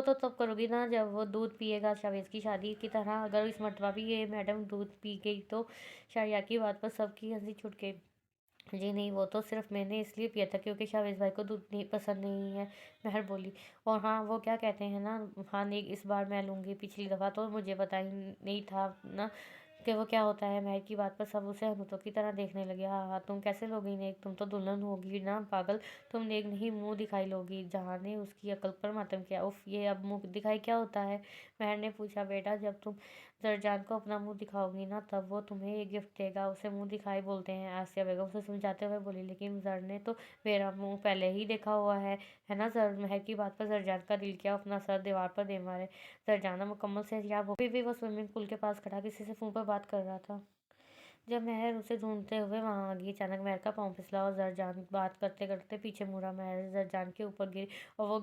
تو تب کرو گی نا جب وہ دودھ پیے گا، شاویز کی شادی کی طرح۔ اگر اس مرتبہ بھی یہ میڈم دودھ پی گئی تو؟ شاہیہ کی بات پر سب کی ہنسی چھوٹ گئی۔ جی نہیں، وہ تو صرف میں نے اس لیے پیا تھا کیونکہ شاویز بھائی کو دودھ پسند نہیں ہے، مہر بولی۔ اور ہاں وہ کیا کہتے ہیں نا، ہاں نیک اس بار میں لوں گی، پچھلی دفعہ تو مجھے پتا ہی نہیں تھا نا کہ وہ کیا ہوتا ہے۔ مہر کی بات پر سب اسے ہنوتوں کی طرح دیکھنے لگے۔ ہاں ہاں، تم کیسے لوگی نیک؟ تم تو دلہن ہوگی نا پاگل، تم نیک نہیں منہ دکھائی لوگی۔ جہاں نے اس کی عقل پر ماتم کیا۔ اف، یہ اب منہ دکھائی کیا ہوتا ہے؟ مہر نے پوچھا۔ بیٹا جب تم زرجان کو اپنا منہ دکھاؤ گی نا تب وہ تمہیں ایک گفٹ دے گا، اسے منہ دکھائی بولتے ہیں، آسیہ بیگم اسے سمجھاتے ہوئے بولی۔ لیکن زر نے تو میرا منہ پہلے ہی دیکھا ہوا ہے نا زر؟ مہر کی بات پر زرجان کا دل کیا اپنا سر دیوار پر دے مارے۔ زرجان مکمل صحتیاب ہو، پھر بھی وہ سوئمنگ پول کے پاس کھڑا کسی سے فون پر بات کر رہا تھا۔ جب مہر اسے ڈھونڈتے ہوئے وہاں آ گئی، اچانک مہر کا پاؤں پھسلا اور زرجان بات کرتے کرتے پیچھے مڑا۔ مہر زرجان کے اوپر گری اور وہ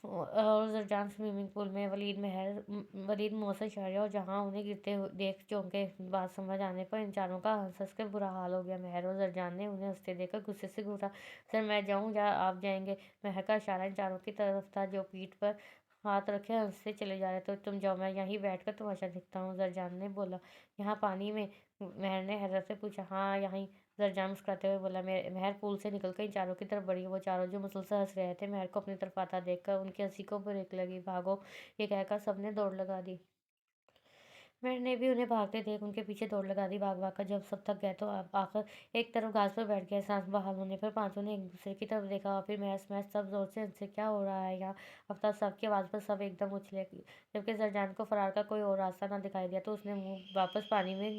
اور زرجان سوئمنگ پول میں ولید محسن شہری اور جہاں انہیں گرتے ہوئے دیکھ چونکے، بات سمجھ آنے پر ان چاروں کا ہنس کے برا حال ہو گیا۔ مہر اور زرجان نے انہیں ہنستے دیکھ کر غصے سے گھورا، سر میں جاؤں یا آپ جائیں گے؟ مہر کا اشارہ ان چاروں کی طرف تھا جو پیٹھ پر ہاتھ رکھے ہنستے چلے جا رہے تھے۔ تم جاؤ، میں یہیں بیٹھ کر تماشا دیکھتا ہوں، زرجان نے بولا۔ یہاں پانی میں؟ مہر نے حیرت سے پوچھا۔ ہاں یہیں، زرجان مسکراتے ہوئے بولا۔ مہر پول سے نکل کر ان چاروں کی طرف بڑھی۔ وہ چاروں جو مسلسل ہنس رہے تھے، مہر کو اپنی طرف آتا دیکھ کر ان کی ہنسی کو بریک لگی۔ بھاگو، یہ کہہ کر سب نے دوڑ لگا دی۔ مہر نے بھی انہیں بھاگتے دیکھ ان کے پیچھے دوڑ لگا دی۔ بھاگ بھاگ کر جب سب تھک گئے تو آخر ایک طرف گھاس پر بیٹھ گئے۔ سانس بحال ہونے پر پانچوں نے ایک دوسرے کی طرف دیکھا اور پھر مہر سمیت سب زور سے ہنسے۔ کیا ہو رہا ہے یہاں؟ آفتاب صاحب کی آواز پر سب ایک دم اچھلے۔ جبکہ زرجان کو فرار کا کوئی اور راستہ نہ دکھائی دیا تو اس نے منہ واپس پانی میں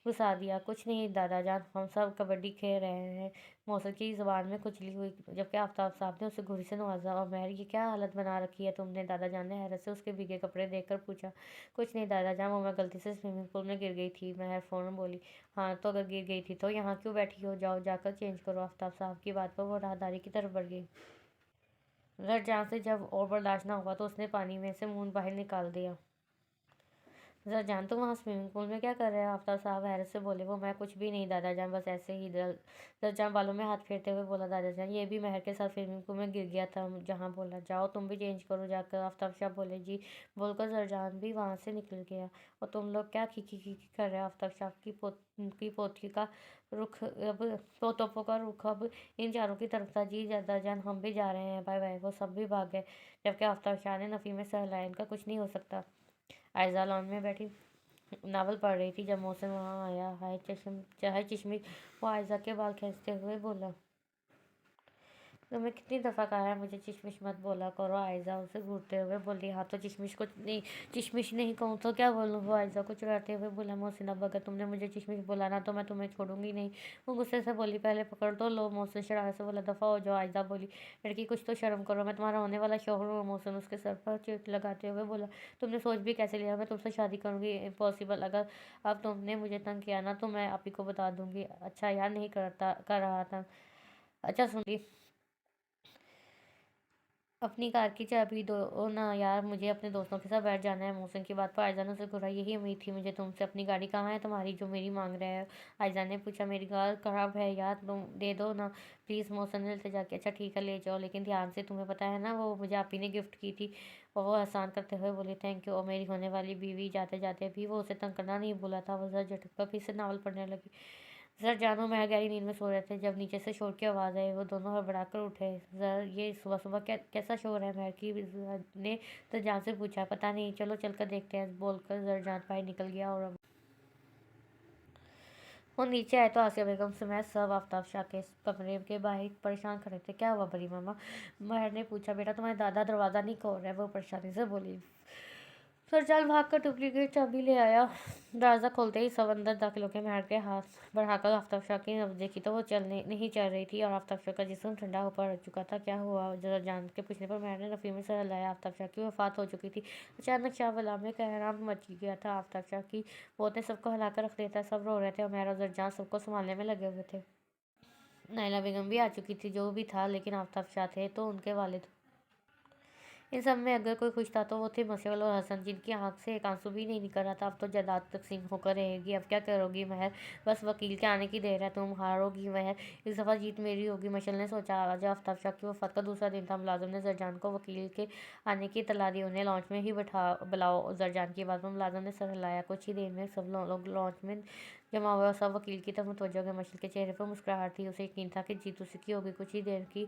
گھسا دیا۔ کچھ نہیں دادا جان، ہم سب کبڈی کھیل رہے ہیں، محسن کی زبان میں کھچلی ہوئی، جبکہ آفتاب صاحب نے اسے گھوری سے نوازا۔ اور مہر، یہ کیا حالت بنا رکھی ہے تم نے؟ دادا جان نے حیرت سے اس کے بھیگے کپڑے دیکھ کر پوچھا۔ کچھ نہیں دادا جان، وہ میں غلطی سے سوئمنگ پول میں گر گئی تھی، مہر فوراً بولی۔ ہاں تو اگر گر گئی تھی تو یہاں کیوں بیٹھی ہو؟ جاؤ جا کر چینج کرو۔ آفتاب صاحب کی بات پر وہ راہداری کی طرف بڑھ گئی۔ زرجان سے جب اور برداشت نہ ہوا تو اس نے پانی میں سے منہ باہر نکال دیا۔ زرجان، تم وہاں سوئمنگ پول میں کیا کر رہے ہو؟ آفتاب صاحب حیرت سے بولے۔ وہ میں کچھ بھی نہیں دادا جان، بس ایسے ہی۔ زرجان بالوں میں ہاتھ پھیرتے ہوئے بولا۔ دادا جان، یہ بھی مہر کے ساتھ سوئمنگ پول میں گر گیا تھا جہاں بولا۔ جاؤ تم بھی چینج کرو جا کر۔ آفتاب صاحب بولے۔ جی بول کر زرجان بھی وہاں سے نکل گیا۔ اور تم لوگ کیا کھی کھی کھی کر رہے ہو؟ آفتاب صاحب کی پوتوپوں کا رخ اب ان چاروں کی طرف تھا۔ جی دادا جان، ہم بھی جا رہے ہیں، بائے بائے۔ وہ سب بھی بھاگ گئے، جبکہ آفتاب شاہ نے نفی میں سر ہلایا۔ ان کا کچھ نہیں ہو سکتا۔ عائزہ لان میں بیٹھی ناول پڑھ رہی تھی جب محسن وہاں آیا۔ ہائے چشمش، وہ عائزہ کے بال کھینچتے ہوئے بولا۔ تمہیں کتنی دفعہ کہا ہے مجھے چشمش مت بولا کرو؟ عائزہ اسے گھورتے ہوئے بولی۔ ہاں تو چشمش نہیں کہوں تو کیا بولوں؟ وہ عائزہ کو چڑھاتے ہوئے بولا۔ محسن، اب اگر تم نے مجھے چشمش بولا نا تو میں تمہیں چھوڑوں گی نہیں۔ وہ غصے سے بولی۔ پہلے پکڑ تو لو۔ محسن شرارت سے بولا۔ دفعہ ہو جاؤ عائزہ بولی۔ لڑکی کچھ تو شرم کرو، میں تمہارا ہونے والا شوہر ہوں۔ محسن اس کے سر پر چیٹ لگاتے ہوئے بولا۔ تم نے سوچ بھی کیسے لیا میں تم سے شادی کروں گی؟ امپاسبل۔ اگر اب تم نے مجھے تنگ کیا نا تو میں آپ ہی کو بتا دوں گی۔ اچھا یار، نہیں کر رہا تنگ؟ اچھا سن لی، اپنی کار کی چابی دو نا یار، مجھے اپنے دوستوں کے ساتھ بیٹھ جانا ہے۔ محسن کی بات پر عائزہ نے اسے گھورا۔ یہی امید تھی مجھے تم سے۔ اپنی گاڑی کہاں ہے تمہاری جو میری مانگ رہے ہو؟ عائزہ نے پوچھا۔ میری کار خراب ہے یار، تم دے دو نا پلیز۔ محسن نے التجا کی۔ اچھا ٹھیک ہے، لے جاؤ، لیکن دھیان سے، تمہیں پتہ ہے نا وہ مجھے آپ ہی نے گفٹ کی تھی۔ اور وہ احسان کرتے ہوئے بولی۔ Thank you. اور میری ہونے والی بیوی جاتے جاتے بھی وہ اسے تنگ کرنا نہیں بھولا تھا۔ وہ ذرا جھٹک کر پھر سے ناول پڑھنے لگی۔ زرجان اور مہر گہری نیند میں سو رہے تھے جب نیچے سے شور کی آواز آئی۔ وہ دونوں ہڑبڑا کر اٹھے۔ یہ صبح صبح کیسا شور ہے؟ مہر کی نے زرجان سے پوچھا۔ پتہ نہیں، چلو چل کر دیکھتے ہیں، بول کر زرجان باہر نکل گیا۔ اور اب وہ نیچے آئے تو آسیہ بیگم سمیت سب آفتاب شاہ کے کمرے کے باہر پریشان کھڑے تھے۔ کیا ہوا بڑی ماما؟ مہر نے پوچھا۔ بیٹا تمہارے دادا دروازہ نہیں کھول رہے، وہ پریشانی سے بولی۔ زرجان بھاگ کر ڈپلیکیٹ چابی لے آیا۔ دروازہ کھولتے ہی سب اندر داخل ہو کے مہر کے ہاتھ بڑھا کر آفتاب شاہ کی نبض دیکھی تو وہ نہیں چل رہی تھی اور آفتاب شاہ کا جسم ٹھنڈا ہو پڑ چکا تھا۔ کیا ہوا؟ زرجان کے پوچھنے پر مہر نے نفی میں سر ہلایا۔ آفتاب شاہ کی وفات ہو چکی تھی۔ اچانک شاہ بلا میں کوہرام مچ گیا تھا۔ آفتاب شاہ کی موت نے سب کو ہلا کر رکھ دیا تھا۔ سب رو رہے تھے اور مہر اور زرجان سب کو سنبھالنے میں لگے ہوئے تھے۔ نائلہ بیگم بھی آ چکی تھی، جو بھی تھا، لیکن آفتاب شاہ تھے تو ان کے والد۔ ان سب میں اگر کوئی خوش تھا تو وہ تھے مشعل اور حسن، جن کی آنکھ سے ایک آنسو بھی نہیں نکل رہا تھا۔ اب تو جائیداد تقسیم ہو کر رہے گی، اب کیا کرو گی مہر؟ بس وکیل کے آنے کی دیر ہے، تم ہارو گی مہر، اس دفعہ جیت میری ہوگی، مشعل نے سوچا۔ آج آفتاب شاہ کی وفات کا دوسرا دن تھا۔ ملازم نے زرجان کو وکیل کے آنے کی اطلاع دی۔ انہیں لانچ میں ہی بلاؤ۔ زرجان کی بات پر ملازم نے سر ہلایا۔ کچھ ہی دیر میں سب لوگ لانچ میں جمع ہوئے اور سب وکیل کی طرف متوجہ ہو گئے۔ مشعل کے چہرے پر مسکراہٹ تھی، اسے یقین تھا کہ جیت اسی کی ہوگی۔ کچھ ہی دیر کی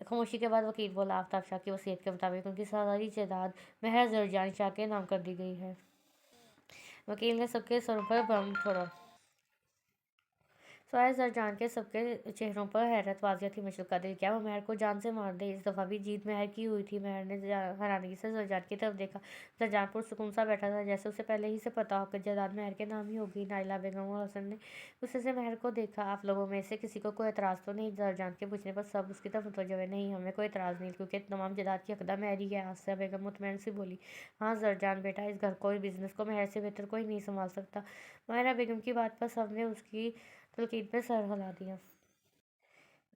خاموشی کے بعد وکیل بولا۔ آفتاب شاہ کی وصیت کے مطابق ان کی ساری جائیداد مہر زرجان شاہ کے نام کر دی گئی ہے۔ وکیل نے سب کے سروں پر بم چھوڑا۔ سوائے زرجان کے سب کے چہروں پر حیرت واضح تھی۔ مشعل کا دل کیا وہ مہر کو جان سے مار دے؟ اس دفعہ بھی جیت مہر کی ہوئی تھی۔ مہر نے حیرانگی سے زرجان کی طرف دیکھا۔ زرجان پرسکون سا بیٹھا تھا، جیسے اسے پہلے ہی سے پتا ہو کہ جائیداد مہر کے نام ہی ہوگی۔ نائلہ بیگم اور حسن نے غصے سے مہر کو دیکھا۔ آپ لوگوں میں سے کسی کو کوئی اعتراض تو نہیں؟ زرجان کے پوچھنے پر سب اس کی طرف متوجہ ہوئے۔ نہیں، ہمیں کوئی اعتراض نہیں، کیونکہ تمام جائیداد کی حقدار مہر ہی ہے، آسیہ بیگم مطمئن سی بولی۔ ہاں زرجان بیٹا، اس گھر کو، اس بزنس کو مہر سے بہتر کوئی نہیں سنبھال سکتا۔ ماہرہ بیگم کی بات پر سب نے اس کی تلقین پہ سر ہلا دیا۔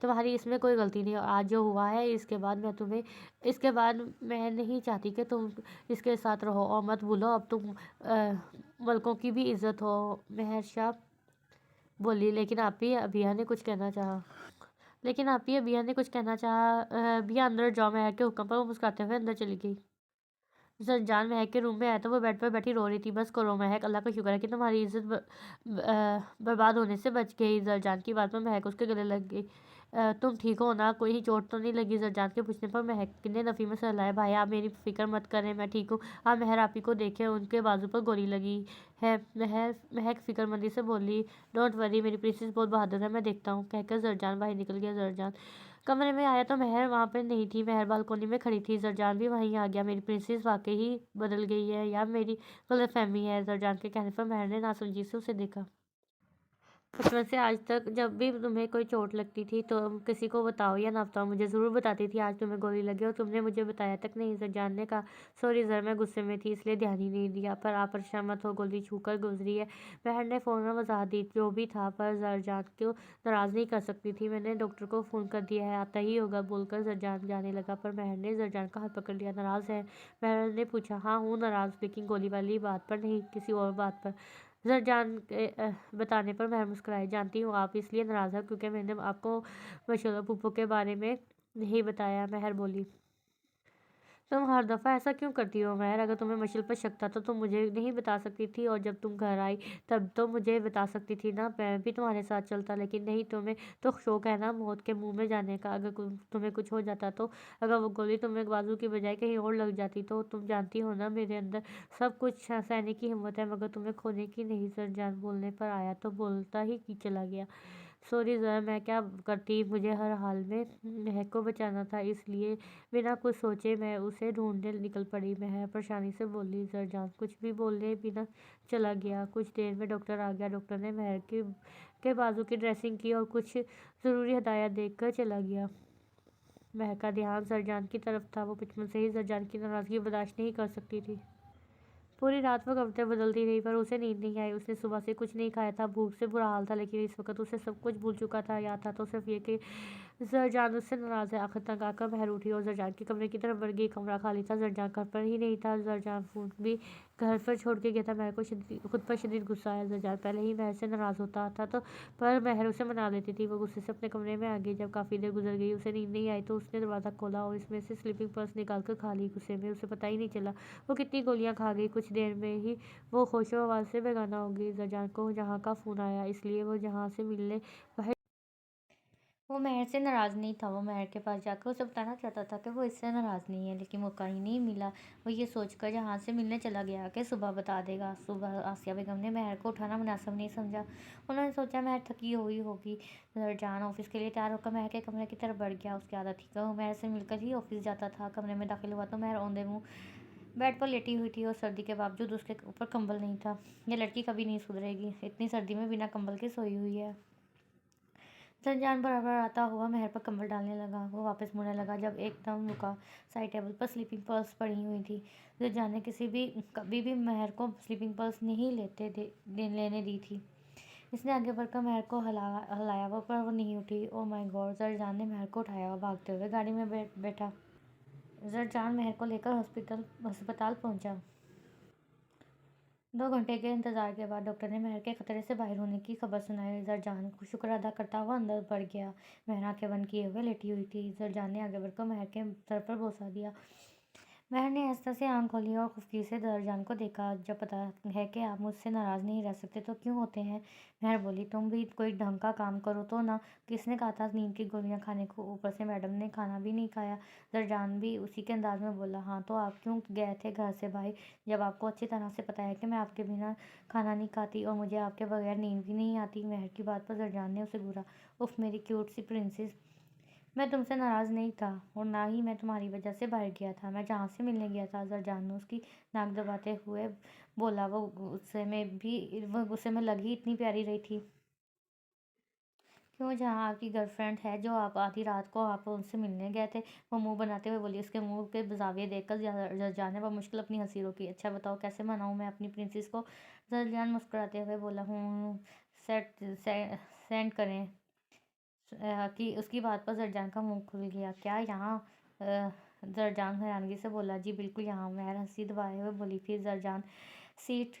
تمہاری اس میں کوئی غلطی نہیں، آج جو ہوا ہے اس کے بعد میں نہیں چاہتی کہ تم اس کے ساتھ رہو، اور مت بھولو اب تم ملکوں کی بھی عزت ہو۔ مہر شاہ بولی، لیکن آپی ابھیا نے کچھ کہنا چاہا۔ بیا اندر جاؤ، مہر کے حکم پر وہ مسکراتے ہوئے اندر چلی گئی۔ زرجان مہک کے روم میں آیا تو وہ بیڈ پر بیٹھی رو رہی تھی۔ بس کرو مہک، اللہ کا شکر ہے کہ تمہاری عزت برباد ہونے سے بچ گئی۔ زرجان کی بات پر مہک اس کے گلے لگ گئی۔ تم ٹھیک ہو نا؟ کوئی چوٹ تو نہیں لگی؟ زرجان کے پوچھنے پر مہک نے نفی میں سر ہلایا۔ بھائی آپ میری فکر مت کریں، میں ٹھیک ہوں۔ آپ مہر آپی کو دیکھیں، ان کے بازو پر گولی لگی ہے۔ مہک فکر مندی سے بولی، ڈونٹ وری، میری پرنسس بہت بہادر ہے، میں دیکھتا ہوں، کہہ کر زرجان باہر نکل گیا۔ زرجان کمرے میں آیا تو مہر وہاں پہ نہیں تھی، مہر بالکونی میں کھڑی تھی۔ زرجان بھی وہیں آ گیا۔ میری پرنسس واقعی ہی بدل گئی ہے یا میری غلط فہمی ہے؟ زرجان کے کہنے پر مہر نے ناسمجھی سے اسے دیکھا۔ بچپن سے آج تک جب بھی تمہیں کوئی چوٹ لگتی تھی تو کسی کو بتاؤ یا نہ بتاؤ، مجھے ضرور بتاتی تھی۔ آج تمہیں گولی لگی اور تم نے مجھے بتایا تک نہیں۔ زرجان نے کہا، سوری زر، میں غصے میں تھی اس لیے دھیان ہی نہیں دیا، پر آپ پریشان مت ہو، گولی چھو کر گزری ہے۔ مہر نے فوراً وضاحت دی۔ جو بھی تھا، پر زرجان کو ناراض نہیں کر سکتی تھی۔ میں نے ڈاکٹر کو فون کر دیا ہے، آتا ہی ہوگا، بول کر زرجان جانے لگا، پر مہر نے زرجان کا ہاتھ پکڑ لیا۔ ناراض ہے؟ مہر نے پوچھا۔ ہاں ہوں ناراض، لیکن گولی والی بات پر نہیں، کسی اور بات پر۔ زرجان کے بتانے پر مہر مسکرائی۔ جانتی ہوں آپ اس لیے ناراض ہیں کیونکہ میں نے آپ کو مشہور پھپھو کے بارے میں نہیں بتایا، مہر بولی۔ تم ہر دفعہ ایسا کیوں کرتی ہو مہر؟ اگر تمہیں مشل پر شک تھا تو تم مجھے نہیں بتا سکتی تھی، اور جب تم گھر آئی تب تو مجھے بتا سکتی تھی نا، میں بھی تمہارے ساتھ چلتا۔ لیکن نہیں، تمہیں تو شوق ہے نا موت کے منہ میں جانے کا۔ اگر تمہیں کچھ ہو جاتا تو، اگر وہ گولی تمہیں بازو کی بجائے کہیں اور لگ جاتی تو، تم جانتی ہو نا میرے اندر سب کچھ سہنے کی ہمت ہے، مگر تمہیں کھونے کی نہیں۔ زرجان بولنے پر آیا تو بولتا ہی چلا گیا۔ سوری زر، میں کیا کرتی، مجھے ہر حال میں مہک کو بچانا تھا، اس لیے بنا کچھ سوچے میں اسے ڈھونڈنے نکل پڑی۔ مہر پریشانی سے بولی۔ زرجان کچھ بھی بولے بنا چلا گیا۔ کچھ دیر میں ڈاکٹر آ گیا۔ ڈاکٹر نے مہر کے بازو کی ڈریسنگ کی اور کچھ ضروری ہدایات دے کر چلا گیا۔ مہر کا دھیان زرجان کی طرف تھا۔ وہ بچپن سے ہی زرجان کی ناراضگی برداشت نہیں کر سکتی تھی۔ پوری رات وہ کپڑے بدلتی رہی، پر اسے نیند نہیں آئی۔ اس نے صبح سے کچھ نہیں کھایا تھا، بھوک سے برا حال تھا، لیکن اس وقت اسے سب کچھ بھول چکا تھا۔ یاد تھا تو صرف یہ کہ زرجان اس سے ناراض ہے۔ آخر تنگ آ کر مہر اٹھی اور زرجان کے کمرے کی طرف بڑھ گئی۔ کمرہ خالی تھا، زرجان گھر پر ہی نہیں تھا۔ زرجان فون بھی گھر پر چھوڑ کے گیا تھا۔ مہر کو خود پر شدید غصہ آیا۔ زرجان پہلے ہی مہر سے ناراض ہوتا تھا پر مہر اسے منا لیتی تھی۔ وہ غصے سے اپنے کمرے میں آ گئی۔ جب کافی دیر گزر گئی، اسے نیند نہیں آئی تو اس نے دروازہ کھولا اور اس میں سے سلیپنگ پلس نکال کر کھا لی۔ غصے میں اسے پتہ ہی نہیں چلا وہ کتنی گولیاں کھا گئی۔ کچھ دیر میں ہی وہ ہوش و حواس سے بیگانہ ہو گئی۔ زرجان کو جہاں کا فون آیا، اس لیے وہ جہاں سے ملنے باہر۔ وہ مہر سے ناراض نہیں تھا، وہ مہر کے پاس جا کر اسے بتانا چاہتا تھا کہ وہ اس سے ناراض نہیں ہے، لیکن موقع ہی نہیں ملا۔ وہ یہ سوچ کر جہاں سے ملنے چلا گیا کہ صبح بتا دے گا۔ صبح آسیہ بیگم نے مہر کو اٹھانا مناسب نہیں سمجھا۔ انہوں نے سوچا مہر تھکی ہوئی ہوگی۔ زرجان آفس کے لیے تیار ہو کر مہر کے کمرے کی طرف بڑھ گیا۔ اس کی عادت تھی کہ وہ مہر سے مل کر ہی آفس جاتا تھا۔ کمرے میں داخل ہوا تو مہر اوندے منہ بیڈ پر لیٹی ہوئی تھی اور سردی کے باوجود اس کے اوپر کمبل نہیں تھا۔ یہ لڑکی کبھی نہیں سدھرے گی، اتنی سردی میں بنا کمبل کے سوئی ہوئی ہے۔ زرجان بڑبڑاتا ہوا مہر پر کمبل ڈالنے لگا۔ وہ واپس مڑنے لگا جب ایک دم رکا۔ سائڈ ٹیبل پر سلیپنگ پلس پڑی ہوئی تھی۔ زرجان نے کبھی بھی مہر کو سلیپنگ پلس نہیں لینے دی تھی۔ اس نے آگے بڑھ کر مہر کو ہلایا پر وہ نہیں اٹھی۔ او مائی گاڈ! زرجان نے مہر کو اٹھایا اور بھاگتے ہوئے گاڑی میں بیٹھا۔ زرجان مہر کو لے کر ہسپتال پہنچا۔ 2 گھنٹے کے انتظار کے بعد ڈاکٹر نے مہر کے خطرے سے باہر ہونے کی خبر سنائی۔ زرجان شکر ادا کرتا ہوا اندر بڑھ گیا۔ مہر آنکھیں بند کیے ہوئے لیٹی ہوئی تھی۔ زرجان نے آگے بڑھ کر مہر کے سر پر بوسہ دیا۔ مہر نے آہستہ سے آنکھ کھولی اور خفگی سے زرجان کو دیکھا۔ جب پتہ ہے کہ آپ مجھ سے ناراض نہیں رہ سکتے تو کیوں ہوتے ہیں؟ مہر بولی، تم بھی کوئی ڈھنگ کا کام کرو تو نا، کس نے کہا تھا نیند کی گولیاں کھانے کو، اوپر سے میڈم نے کھانا بھی نہیں کھایا۔ زرجان بھی اسی کے انداز میں بولا، ہاں تو آپ کیوں گئے تھے گھر سے باہر، جب آپ کو اچھی طرح سے پتہ ہے کہ میں آپ کے بنا کھانا نہیں کھاتی اور مجھے آپ کے بغیر نیند بھی نہیں آتی۔ مہر کی بات پر زرجان نے اسے گھورا۔ اف میری کیوٹ سی پرنسس، میں تم سے ناراض نہیں تھا اور نہ ہی میں تمہاری وجہ سے باہر گیا تھا، میں جہاں سے ملنے گیا تھا۔ زرجان نے اس کی ناک دباتے ہوئے بولا۔ وہ غصے میں لگ ہی اتنی پیاری رہی تھی۔ کیوں؟ جہاں آپ کی گرل فرینڈ ہے جو آپ آدھی رات کو آپ ان سے ملنے گئے تھے، وہ منہ بناتے ہوئے بولی۔ اس کے منہ کے زاویے دیکھ کر زرجان نے بمشکل اپنی ہنسی روکی۔ اچھا بتاؤ کیسے مناؤں میں اپنی پرنسس کو؟ زرجان مسکراتے ہوئے بولا، سینڈ کریں۔ کہ اس کی بات پر زرجان کا منہ کھل گیا۔ کیا یہاں؟ زرجان حیرانگی سے بولا۔ جی بالکل یہاں۔ مہر ہنسی دبائے ہوئے بولی۔ پھر زرجان سیٹ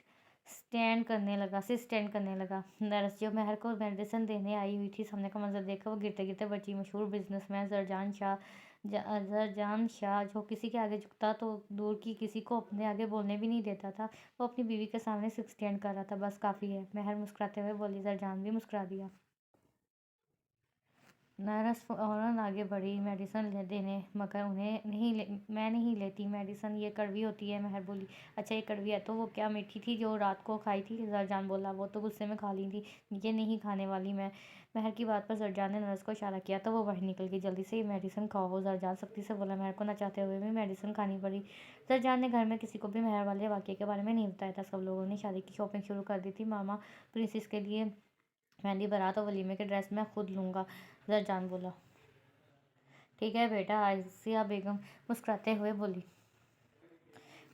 اسٹینڈ کرنے لگا۔ نرس جو مہر کو میڈیسن دینے آئی ہوئی تھی، سامنے کا منظر دیکھ کر وہ گرتے گرتے بچی۔ مشہور بزنس مین زرجان شاہ جو کسی کے آگے جھکتا تو دور کی کسی کو اپنے آگے بولنے بھی نہیں دیتا تھا، وہ اپنی بیوی کے سامنے سیٹ اسٹینڈ کر رہا تھا۔ بس کافی ہے، مہر مسکراتے ہوئے بولی۔ زرجان بھی مسکرا دیا۔ نرس فوراً آگے بڑھی میڈیسن دینے، مگر میں نہیں لیتی میڈیسن، یہ کڑوی ہوتی ہے۔ مہر بولی۔ اچھا یہ کڑوی ہے، تو وہ کیا میٹھی تھی جو رات کو کھائی تھی؟ زرجان بولا۔ وہ تو غصے میں کھا لی تھی، یہ نہیں کھانے والی میں۔ مہر کی بات پر زرجان نے نرس کو اشارہ کیا تو وہ باہر نکل گئی۔ جلدی سے یہ میڈیسن کھاؤ، زرجان سختی سے بولا۔ مہر کو نہ چاہتے ہوئے بھی میڈیسن کھانی پڑی۔ زرجان نے گھر میں کسی کو بھی مہر والے واقعے کے بارے میں نہیں بتایا تھا۔ سب لوگوں نے شادی کی شاپنگ شروع کر دی تھی۔ ماما پرنسس کے لیے مہندی، بارات اور ولیمے کے ڈریس میں خود لوں گا، زرجان بولا۔ ٹھیک ہے بیٹا، آسیہ بیگم مسکراتے ہوئے بولی۔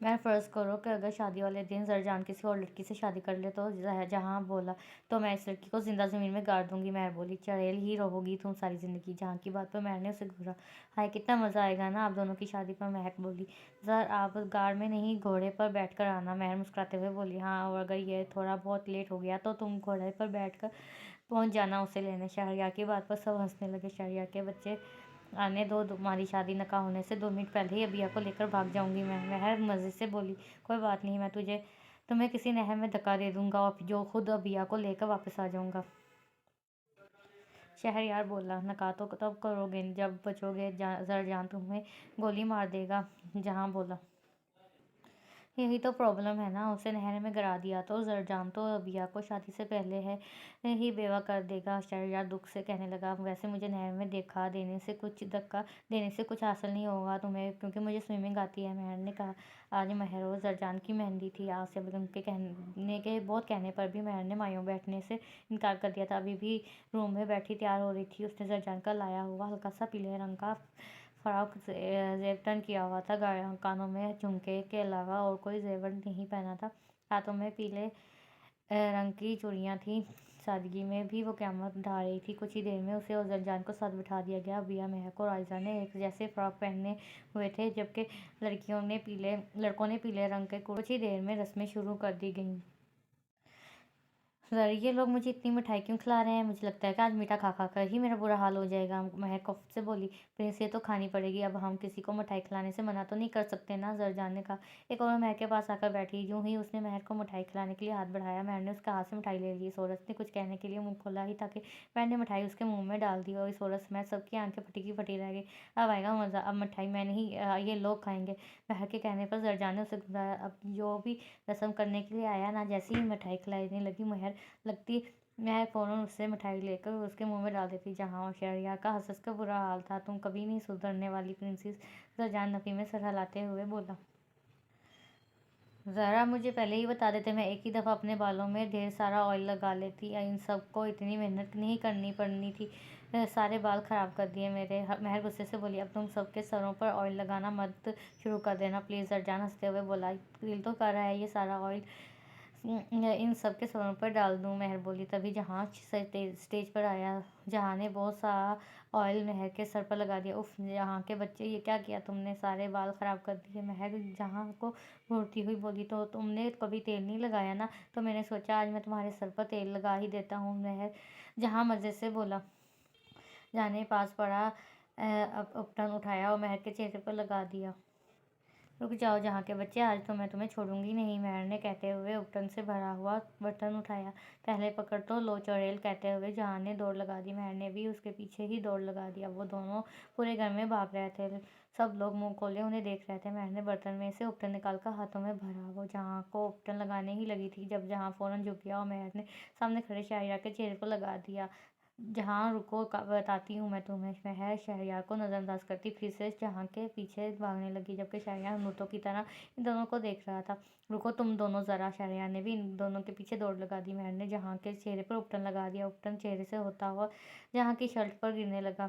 مہر فرض کرو کہ اگر شادی والے دن زرجان کسی اور لڑکی سے شادی کر لے تو؟ جہاں بولا۔ تو میں اس لڑکی کو زندہ زمین میں گاڑ دوں گی، مہر بولی۔ چڑیل ہی رہو گی تم ساری زندگی، جہاں کی بات پر مہر نے اسے گھورا۔ ہائے کتنا مزہ آئے گا نا آپ دونوں کی شادی پر، مہک بولی۔ زر آپ گاڑ میں نہیں گھوڑے پر بیٹھ کر آنا، مہر مسکراتے ہوئے بولی۔ ہاں، اور اگر یہ تھوڑا بہت لیٹ ہو گیا تو تم گھوڑے پر بیٹھ کر پہنچ جانا اسے لینے۔ شہریار کی بات پر سب ہنسنے لگے۔ شہریار کے بچے آنے دو، تمہاری شادی نکاح ہونے سے 2 منٹ پہلے ہی ابیا کو لے کر بھاگ جاؤں گی میں، مہر مزے سے بولی۔ کوئی بات نہیں، میں تمہیں کسی نہر میں دھکا دے دوں گا جو خود ابیا کو لے کر واپس آ جاؤں گا۔ شہریار بولا۔ نکاح تو تب کرو گے جب بچو گے، زرجان تمہیں گولی مار دے گا، جہاں بولا۔ یہی تو پرابلم ہے نا، اسے نہر میں گرا دیا تو زرجان تو ابیا کو شادی سے پہلے ہی بیوہ کر دے گا۔ شہریار دکھ سے کہنے لگا۔ ویسے مجھے نہر میں دھکا دینے سے کچھ حاصل نہیں ہوگا تمہیں، کیونکہ مجھے سوئمنگ آتی ہے، مہر نے کہا۔ آج مہر اور زرجان کی مہندی تھی۔ آسیہ بیگم کے بہت کہنے پر بھی مہر نے مایوں بیٹھنے سے انکار کر دیا تھا۔ ابھی بھی روم میں بیٹھی تیار ہو رہی تھی۔ اس نے زرجان کا لایا ہوا ہلکا سا پیلے رنگ کا فراک زیب تن کیا ہوا تھا، کانوں میں جھمکے کے علاوہ اور کوئی زیور نہیں پہنا تھا، ہاتھوں میں پیلے رنگ کی چوڑیاں تھیں۔ سادگی میں بھی وہ قیامت ڈھا رہی تھی۔ کچھ ہی دیر میں اسے اور زرجان کو ساتھ بٹھا دیا گیا۔ ابیا، مہک اور عائزہ نے ایک جیسے فراک پہنے ہوئے تھے، جبکہ لڑکوں نے پیلے رنگ کے کرتے۔ کچھ ہی دیر میں رسمیں شروع کر دی گئیں۔ ذرا یہ لوگ مجھے اتنی مٹھائی کیوں کھلا رہے ہیں؟ مجھے لگتا ہے کہ آج میٹھا کھا کھا کر ہی میرا برا حال ہو جائے گا، مہر کفت سے بولی۔ پرنس، یہ تو کھانی پڑے گی، اب ہم کسی کو مٹھائی کھلانے سے منع تو نہیں کر سکتے نا، زرجان نے کہا۔ ایک عورت مہر کے پاس آ کر بیٹھی۔ یوں ہی اس نے مہر کو مٹھائی کھلانے کے لیے ہاتھ بڑھایا، مہر نے اس کے ہاتھ سے مٹھائی لے لی۔ اس عورت نے کچھ کہنے کے لیے منہ کھولا ہی تھا کہ مہر نے مٹھائی اس کے منہ میں ڈال دی اور اس عورت سمیت سب کی آنکھیں پھٹی کی پھٹی رہ گئیں۔ اب آئے گا مزہ، اب مٹھائی میں نہیں یہ لوگ کھائیں گے۔ مہر کے کہنے پر زرجان نے اسے گھبرایا۔ اب جو بھی رسم کرنے کے لیے آیا نا، جیسے ہی مٹھائی کھلانے لگی مہر فوراً اس سے مٹھائی لے کر اس کے منہ میں ڈال دیتی، جہاں اور شہریار کا ہنس ہنس کر برا حال تھا۔ تم کبھی نہیں سدھرنے والی پرنسس، زرجان نفی میں سر ہلاتے ہوئے بولا۔ ذرا مجھے پہلے ہی بتا دیتے، میں ایک ہی دفعہ اپنے بالوں میں ڈھیر سارا آئل لگا لیتی، ان سب کو اتنی محنت نہیں کرنی پڑنی تھی، سارے بال خراب کر دیے میرے، مہر غصے سے بولی۔ اب تم سب کے سروں پر آئل لگانا مت شروع کر دینا پلیز، زرجان ہنستے ہوئے بولا۔ دل تو کر رہا ہے یہ سارا آئل ان سب کے سروں پر ڈال دوں، مہر بولی۔ تبھی جہاں اسٹیج پر آیا۔ جہاں نے بہت سا آئل مہر کے سر پر لگا دیا۔ اف جہاں کے بچے، یہ کیا کیا تم نے، سارے بال خراب کر دیے، مہر جہاں کو گھورتی ہوئی بولی۔ تو تم نے کبھی تیل نہیں لگایا نا، تو میں نے سوچا آج میں تمہارے سر پر تیل لگا ہی دیتا ہوں، مہر جہاں مزے سے بولا۔ جہاں نے پاس پڑا اپٹن اٹھایا اور مہر کے چہرے پر لگا دیا۔ رک جاؤ جہاں کے بچے، آج تو میں تمہیں چھوڑوں گی نہیں، مہر نے کہتے ہوئے اپٹن سے بھرا ہوا برتن اٹھایا۔ پہلے پکڑ تو لو چڑیل، کہتے ہوئے جہاں نے دوڑ لگا دی، مہر نے بھی اس کے پیچھے ہی دوڑ لگا دیا۔ وہ دونوں پورے گھر میں بھاگ رہے تھے، سب لوگ منہ کھولے انہیں دیکھ رہے تھے۔ مہر نے برتن میں سے اپٹن نکال کر ہاتھوں میں بھرا، وہ جہاں کو اپٹن لگانے ہی لگی تھی جب جہاں فوراً جھک گیا اور مہر نے سامنے کھڑے شہریار کے چہرے پر لگا دیا۔ جہاں رکو، بتاتی ہوں میں تمہیں، مہر شہریار کو نظر انداز کرتی پھر سے جہاں کے پیچھے بھاگنے لگی، جبکہ شہریار ہنوتوں کی طرح ان دونوں کو دیکھ رہا تھا۔ رکو تم دونوں ذرا، شہریار نے بھی ان دونوں کے پیچھے دوڑ لگا دی۔ مہر نے جہاں کے چہرے پر اپٹن لگا دیا، اپٹن چہرے سے ہوتا ہوا جہاں کی شرٹ پر گرنے لگا۔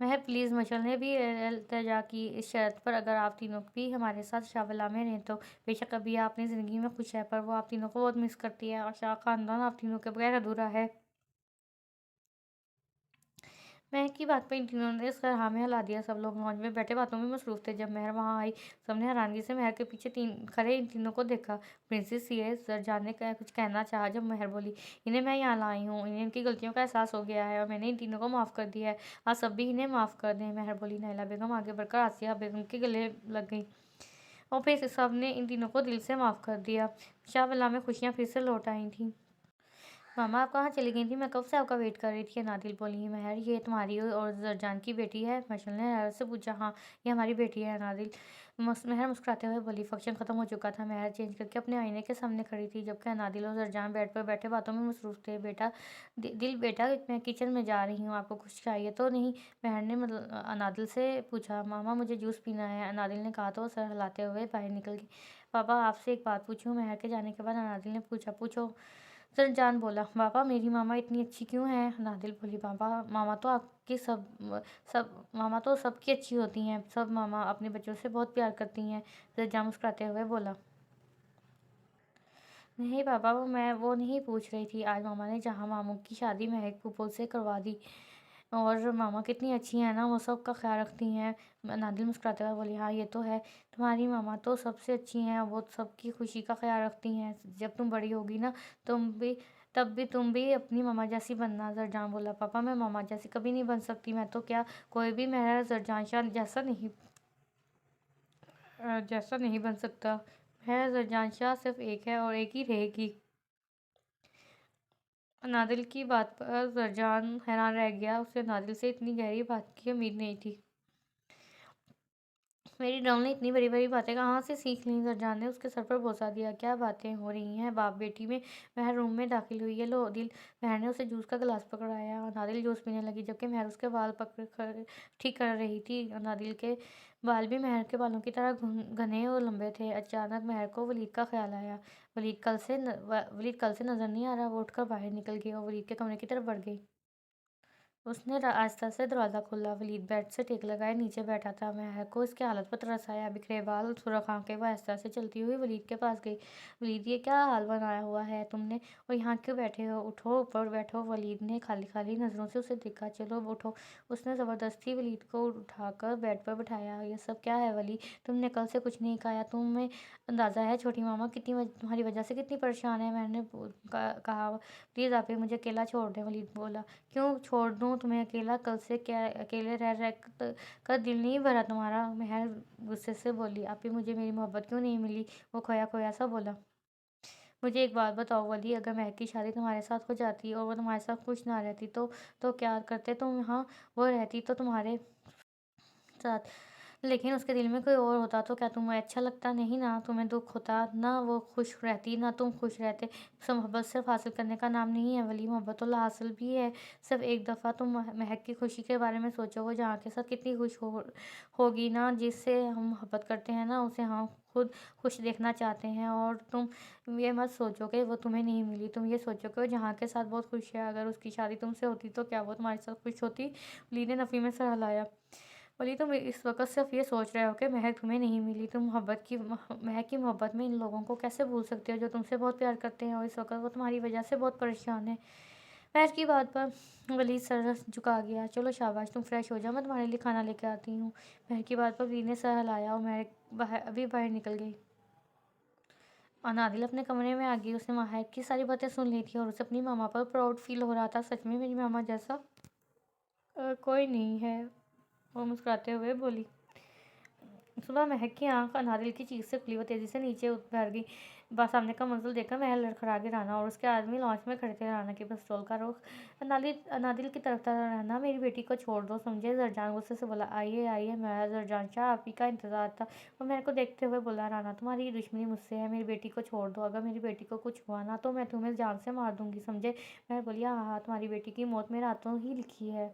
مہر پلیز، مشعل نے بھی التجا کی، اس شرط پر اگر آپ تینوں بھی ہمارے ساتھ شاہ میں رہیں تو۔ بے شک ابھی آپ اپنی زندگی میں خوش ہے، پر وہ آپ تینوں کو بہت مس کرتی ہے، اور شاہ خاندان آپ تینوں کے بغیر ادھورا ہے۔ مہر کی بات پر ان تینوں نے اس طرح میں ہلا دیا۔ سب لوگ لانچ میں بیٹھے باتوں میں مصروف تھے۔ جب مہر وہاں آئی، سب نے حیرانگی سے مہر کے پیچھے کھڑے ان تینوں کو دیکھا۔ پرنسس زرجان نے کچھ کہنا چاہا جب مہر بولی، انہیں میں یہاں لائی ہوں، انہیں ان کی غلطیوں کا احساس ہو گیا ہے اور میں نے ان تینوں کو معاف کر دیا ہے، آپ سب بھی انہیں معاف کر دیں۔ مہر بولی۔ نائلہ بیگم آگے بڑھ کر آسیہ بیگم کے گلے لگ گئیں، اور پھر سب نے ان تینوں کو دل سے معاف کر دیا۔ شاہ میں خوشیاں پھر سے لوٹ آئی تھیں۔ ماما آپ کہاں چلی گئی تھی؟ میں کب سے آپ کا ویٹ کر رہی تھی، انادل بولی۔ مہر، یہ تمہاری اور زرجان کی بیٹی ہے؟ مشعل نے حیرت سے پوچھا۔ ہاں، یہ ہماری بیٹی ہے، انادل۔ مہر مسکراتے ہوئے بولی۔ فنکشن ختم ہو چکا تھا۔ مہر چینج کر کے اپنے آئینے کے سامنے کھڑی تھی، جبکہ انادل اور زرجان بیڈ پر بیٹھے باتوں میں مصروف تھے۔ بیٹا میں کچن میں جا رہی ہوں، آپ کو کچھ چاہیے تو نہیں؟ مہر نے انادل سے پوچھا۔ ماما مجھے جوس پینا ہے، انادل نے کہا تو سر ہلاتے ہوئے باہر نکل گئی۔ پاپا آپ سے ایک بات پوچھوں؟ مہر کے جانے کے بعد انادل نے پوچھا۔ پوچھو، زرجان بولا۔ پاپا میری ماما اتنی اچھی کیوں ہے؟ انادل بولی۔ پاپا ماما تو آپ کی ماما تو سب کی اچھی ہوتی ہیں، سب ماما اپنے بچوں سے بہت پیار کرتی ہیں، زرجان مسکراتے ہوئے بولا۔ نہیں پاپا، میں وہ نہیں پوچھ رہی تھی، آج ماما نے جہاں ماموں کی شادی مہک پھوپھو سے کروا دی، اور ماما کتنی اچھی ہیں نا، وہ سب کا خیال رکھتی ہیں۔ انادل مسکراتے ہوئے بولی۔ ہاں یہ تو ہے، تمہاری ماما تو سب سے اچھی ہیں، وہ سب کی خوشی کا خیال رکھتی ہیں، جب تم بڑی ہوگی نا تب بھی تم بھی اپنی ماما جیسی بننا۔ زرجان بولا۔ پاپا میں ماما جیسی کبھی نہیں بن سکتی، میں تو کیا کوئی بھی مہر زرجان شاہ جیسا نہیں بن سکتا، مہر زرجان شاہ صرف ایک ہے اور ایک ہی رہے گی۔ انادل کی بات پر زرجان حیران رہ گیا، اسے انادل سے اتنی گہری بات کی امید نہیں تھی۔ میری ڈرم نے اتنی بڑی بڑی باتیں کہاں سے سیکھ لیں؟ زرجان نے اس کے سر پر بوسہ دیا۔ کیا باتیں ہو رہی ہیں باپ بیٹی میں؟ مہر روم میں داخل ہوئی۔ یہ لو دل۔ مہر نے اسے جوس کا گلاس پکڑایا۔ انادل جوس پینے لگی، جبکہ مہر اس کے بال ٹھیک کر رہی تھی۔ انادل کے بال بھی مہر کے بالوں کی طرح گھنے اور لمبے تھے۔ اچانک مہر کو ولید کا خیال آیا۔ ولید کل سے نظر نہیں آ رہا۔ وہ اٹھ کر باہر نکل گئی اور ولید کے کمرے کی طرف بڑھ گئی۔ اس نے آہستہ سے دروازہ کھولا۔ ولید بیڈ سے ٹیک لگائے نیچے بیٹھا تھا۔ مہر کو اس کی حالت پر ترس آیا۔ بکھرے بال، سرخ آنکھیں، وہ آہستہ سے چلتی ہوئی ولید کے پاس گئی۔ ولید، یہ کیا حال بنایا ہوا ہے تم نے، اور یہاں کیوں بیٹھے ہو؟ اٹھو، اوپر بیٹھو۔ ولید نے خالی نظروں سے اسے دیکھا۔ چلو اٹھو۔ اس نے زبردستی ولید کو اٹھا کر بیڈ پر بٹھایا۔ یہ سب کیا ہے ولی؟ تم نے کل سے کچھ نہیں کھایا، تمہیں اندازہ ہے چھوٹی ماما تمہاری وجہ سے کتنی پریشان ہے؟ مہر نے کہا۔ پلیز آپ مجھے اکیلا چھوڑ دیں، ولید بولا۔ کیوں چھوڑ دوں تمہیں اکیلا؟ کل سے اکیلے رہ کر دل نہیں بھرا تمہارا؟ مہر غصے سے بولی۔ آپی مجھے میری محبت کیوں نہیں ملی؟ وہ کھویا سا بولا۔ مجھے ایک بات بتاؤ ولی، اگر مہک کی شادی تمہارے ساتھ ہو جاتی اور وہ تمہارے ساتھ خوش نہ رہتی تو کیا کرتے تم؟ ہاں، وہ رہتی تو تمہارے ساتھ، لیکن اس کے دل میں کوئی اور ہوتا تو کیا تمہیں اچھا لگتا؟ نہیں نا، تمہیں دکھ ہوتا، نہ وہ خوش رہتی نہ تم خوش رہتے۔ محبت صرف حاصل کرنے کا نام نہیں ہے ولی، محبت تو حاصل بھی ہے۔ صرف ایک دفعہ تم مہک کی خوشی کے بارے میں سوچو، وہ جہاں کے ساتھ کتنی خوش ہوگی نا، جس سے ہم محبت کرتے ہیں نا، اسے ہم خود خوش دیکھنا چاہتے ہیں۔ اور تم یہ مت سوچو کہ وہ تمہیں نہیں ملی، تم یہ سوچو کہ وہ جہاں کے ساتھ بہت خوش ہے۔ اگر اس کی شادی تم سے ہوتی تو کیا وہ تمہارے ساتھ خوش ہوتی؟ ولی نے نفی میں سر ہلایا۔ ولی تم اس وقت صرف یہ سوچ رہے ہو کہ مہک تمہیں نہیں ملی، تم مہک کی محبت میں ان لوگوں کو کیسے بھول سکتے ہو جو تم سے بہت پیار کرتے ہیں، اور اس وقت وہ تمہاری وجہ سے بہت پریشان ہیں۔ مہر کی بات پر ولید سر جھکا گیا۔ چلو شاباش، تم فریش ہو جاؤ، میں تمہارے لیے کھانا لے کے آتی ہوں۔ مہر کی بات پر ولید نے سر ہلایا اور مہر ابھی باہر نکل گئی۔ انادل اپنے کمرے میں آ گئی۔ اس نے مہک کی ساری باتیں سن لی تھی اور اسے اپنی ماما پر پراؤڈ فیل ہو رہا تھا۔ سچ میں میری ماما جیسا کوئی نہیں ہے، وہ مسکراتے ہوئے بولی۔ صبح مہک کی آنکھ انادل کی چیخ سے کھلی، وہ تیزی سے نیچے بیٹھ گئی۔ سامنے کا منظر دیکھ کر مہر لڑکھڑا گئی۔ رانا اور اس کے آدمی لانچ میں کھڑے تھے۔ رانا کی پستول کا رخ انادل کی طرف تھا۔ رانا میری بیٹی کو چھوڑ دو، سمجھے؟ زرجان غصے سے بولا۔ آئیے مہر، زرجان شاہ آپ ہی کا انتظار تھا۔ وہ مہر کو دیکھتے ہوئے بولا۔ رانا تمہاری دشمنی مجھ سے ہے، میری بیٹی کو چھوڑ دو، اگر میری بیٹی کو کچھ ہوا نا تو میں تمہیں جان سے مار دوں گی، سمجھے؟ مہر بولی۔ ہاں، تمہاری بیٹی کی موت میرے ہاتھوں ہی لکھی ہے۔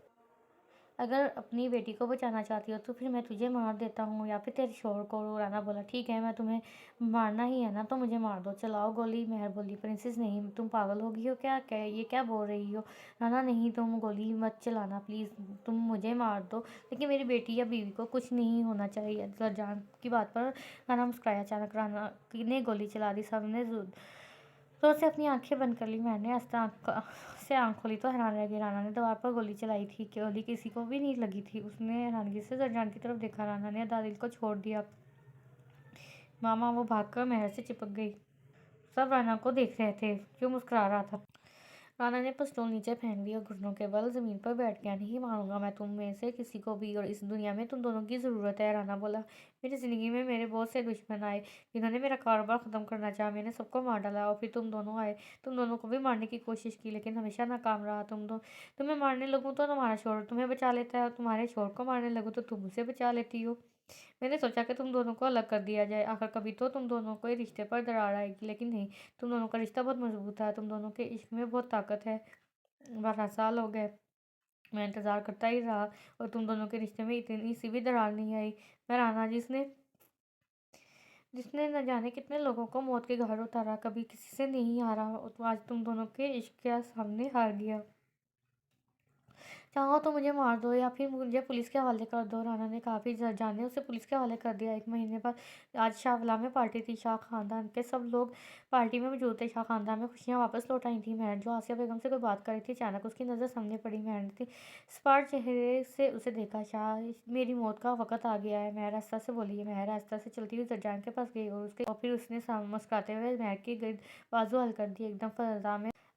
اگر اپنی بیٹی کو بچانا چاہتی ہو تو پھر میں تجھے مار دیتا ہوں یا پھر تیرے شوہر کو۔ رانا بولا ٹھیک ہے، میں تمہیں مارنا ہی ہے نا تو مجھے مار دو، چلاؤ گولی۔ مہر بولی پرنسس نہیں، تم پاگل ہو گئی ہو کیا؟ یہ کیا بول رہی ہو؟ رانا نہیں، تم گولی مت چلانا پلیز، تم مجھے مار دو لیکن میری بیٹی یا بیوی کو کچھ نہیں ہونا چاہیے۔ زرجان کی بات پر رانا مسکرایا۔ اچانک رانا نے گولی چلا دی، سب نے زور سے اپنی آنکھیں بند کر لی۔ میں نے سے آنکھ کھولی تو حیران رہ گئی، رانا نے دوبار پر گولی چلائی تھی، گولی کسی کو بھی نہیں لگی تھی۔ اس نے حیرانگی سے زرجان کی طرف دیکھا، رانا نے دادل کو چھوڑ دیا۔ ماما، وہ بھاگ کر مہر سے چپک گئی۔ سب رانا کو دیکھ رہے تھے جو مسکرا رہا تھا۔ رانا نے پستول نیچے پھینک دی اور گھٹنوں کے بل زمین پر بیٹھ گیا۔ نہیں ماروں گا میں تم میں سے کسی کو بھی، اور اس دنیا میں تم دونوں کی ضرورت ہے۔ رانا بولا میری زندگی میں میرے بہت سے دشمن آئے جنہوں نے میرا کاروبار ختم کرنا چاہا، میں نے سب کو مار ڈالا، اور پھر تم دونوں آئے، تم دونوں کو بھی مارنے کی کوشش کی لیکن ہمیشہ ناکام رہا۔ تمہیں مارنے لگوں تو تمہارا شوہر تمہیں بچا لیتا ہے، اور تمہارے شوہر کو مارنے لگوں تو تم اسے بچا لیتی ہو۔ میں نے سوچا کہ تم دونوں کو الگ کر دیا جائے، آخر کبھی تو تم دونوں کے رشتے پر درار آئے گی، لیکن نہیں، تم دونوں کا رشتہ بہت مضبوط ہے، تم دونوں کے عشق میں بہت طاقت ہے۔ 12 سال ہو گئے، میں انتظار کرتا ہی رہا اور تم دونوں کے رشتے میں اتنی سی بھی درار نہیں آئی۔ میں رانا جس نے نہ جانے کتنے لوگوں کو موت کے گھاٹ اتارا، کبھی کسی سے نہیں ہارا، تو آج تم دونوں کے عشق کے سامنے ہار گیا۔ چاہو تو مجھے مار دو یا پھر مجھے پولیس کے حوالے کر دو۔ رانا نے کہا۔ پھر زرجان نے اسے پولیس کے حوالے کر دیا۔ 1 مہینے بعد آج شاہ ولا میں پارٹی تھی، شاہ خاندان کے سب لوگ پارٹی میں موجود تھے۔ شاہ خاندان میں خوشیاں واپس لوٹ آئی تھیں۔ مہر جو آسیہ بیگم سے کوئی بات کر رہی تھی، اچانک اس کی نظر سامنے پڑی۔ مہر نے اسپاٹ چہرے سے اسے دیکھا۔ شاہ، میری موت کا وقت آ گیا ہے، مہر آہستہ سے بولی۔ مہر آہستہ سے چلتی ہوئی زرجان کے پاس گئی اور پھر اس نے مسکراتے ہوئے مہر کے گرد بازو ہل کر دی۔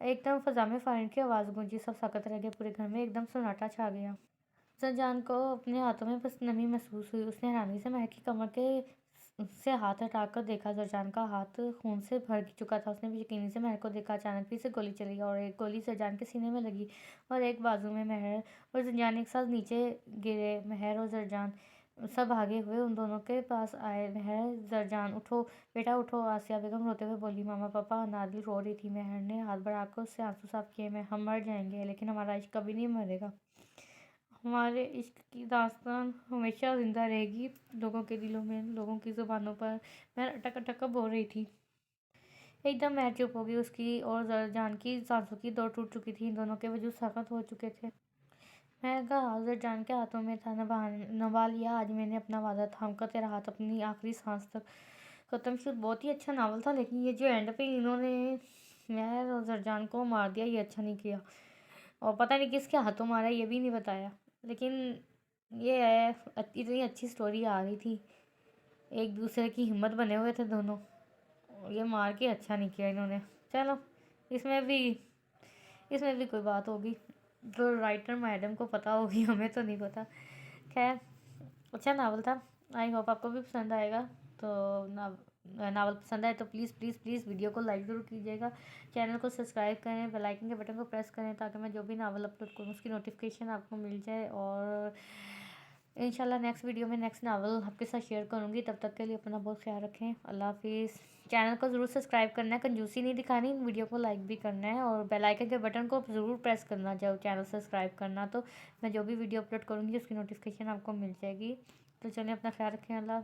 ایک دم فضا میں فائرنگ کی آواز گونجی، سب ساکت رہ گئے، پورے گھر میں ایک دم سناٹا چھا گیا۔ زرجان کو اپنے ہاتھوں میں بس نمی محسوس ہوئی۔ اس نے حیرانی سے مہر کی کمر سے ہاتھ ہٹا کر دیکھا، زرجان کا ہاتھ خون سے بھر چکا تھا۔ اس نے بے یقینی سے مہر کو دیکھا۔ اچانک پھر سے گولی چلی اور ایک گولی زرجان کے سینے میں لگی اور ایک بازو میں۔ مہر اور زرجان ایک ساتھ نیچے گرے۔ مہر اور زرجان سب بھاگے ہوئے ان دونوں کے پاس آئے۔ مہر، زرجان، اٹھو بیٹا اٹھو، آسیہ بیگم روتے ہوئے بولی۔ ماما، پاپا، نادل رو رہی تھی۔ مہر نے ہاتھ بڑھا کر اس سے آنسو صاف کیے۔ ہم مر جائیں گے لیکن ہمارا عشق کبھی نہیں مرے گا، ہمارے عشق کی داستان ہمیشہ زندہ رہے گی لوگوں کے دلوں میں، لوگوں کی زبانوں پر۔ مہر اٹک اٹک کر بول رہی تھی۔ ایک دم مہر چپ ہو گئی، اس کی اور زرجان کی سانسوں کی دوڑ ٹوٹ چکی تھی، ان دونوں کے وجود ساکت ہو چکے تھے۔ مہر کا ہاتھ زرجان کے ہاتھوں میں تھا۔ نبھا لیا آج میں نے اپنا وعدہ، تھام کر تیرا ہاتھ اپنی آخری سانس تک۔ ختم شد۔ بہت ہی اچھا ناول تھا، لیکن یہ جو اینڈ پہ انہوں نے مہر اور زرجان کو مار دیا، یہ اچھا نہیں کیا، اور پتہ نہیں کس کے ہاتھوں مارا یہ بھی نہیں بتایا، لیکن یہ ہے اتنی اچھی سٹوری آ رہی تھی، ایک دوسرے کی ہمت بنے ہوئے تھے دونوں، یہ مار کے اچھا نہیں کیا انہوں نے۔ چلو اس میں بھی کوئی بات ہوگی جو رائٹر میڈم کو پتہ ہوگی، ہمیں تو نہیں پتہ۔ خیر، اچھا ناول تھا، آئی ہوپ آپ کو بھی پسند آئے گا۔ تو ناول پسند آئے تو پلیز ویڈیو کو لائک ضرور کیجیے گا، چینل کو سبسکرائب کریں، بیل آئکن کے بٹن کو پریس کریں تاکہ میں جو بھی ناول اپلوڈ کروں اس کی نوٹیفیکیشن آپ کو مل جائے، اور انشاءاللہ نیکسٹ ویڈیو میں نیکسٹ ناول آپ کے ساتھ شیئر کروں گی۔ تب تک کے لیے اپنا بہت خیال رکھیں، اللہ حافظ۔ چینل کو ضرور سبسکرائب کرنا ہے، کنجوسی نہیں دکھانی، ویڈیو کو لائک بھی کرنا ہے، اور بیل آئکن کے بٹن کو ضرور پریس کرنا جب چینل سبسکرائب کرنا، تو میں جو بھی ویڈیو اپلوڈ کروں گی اس کی نوٹیفیکیشن آپ کو مل جائے گی۔ تو چلیں، اپنا خیال رکھیں، اللہ حافظ۔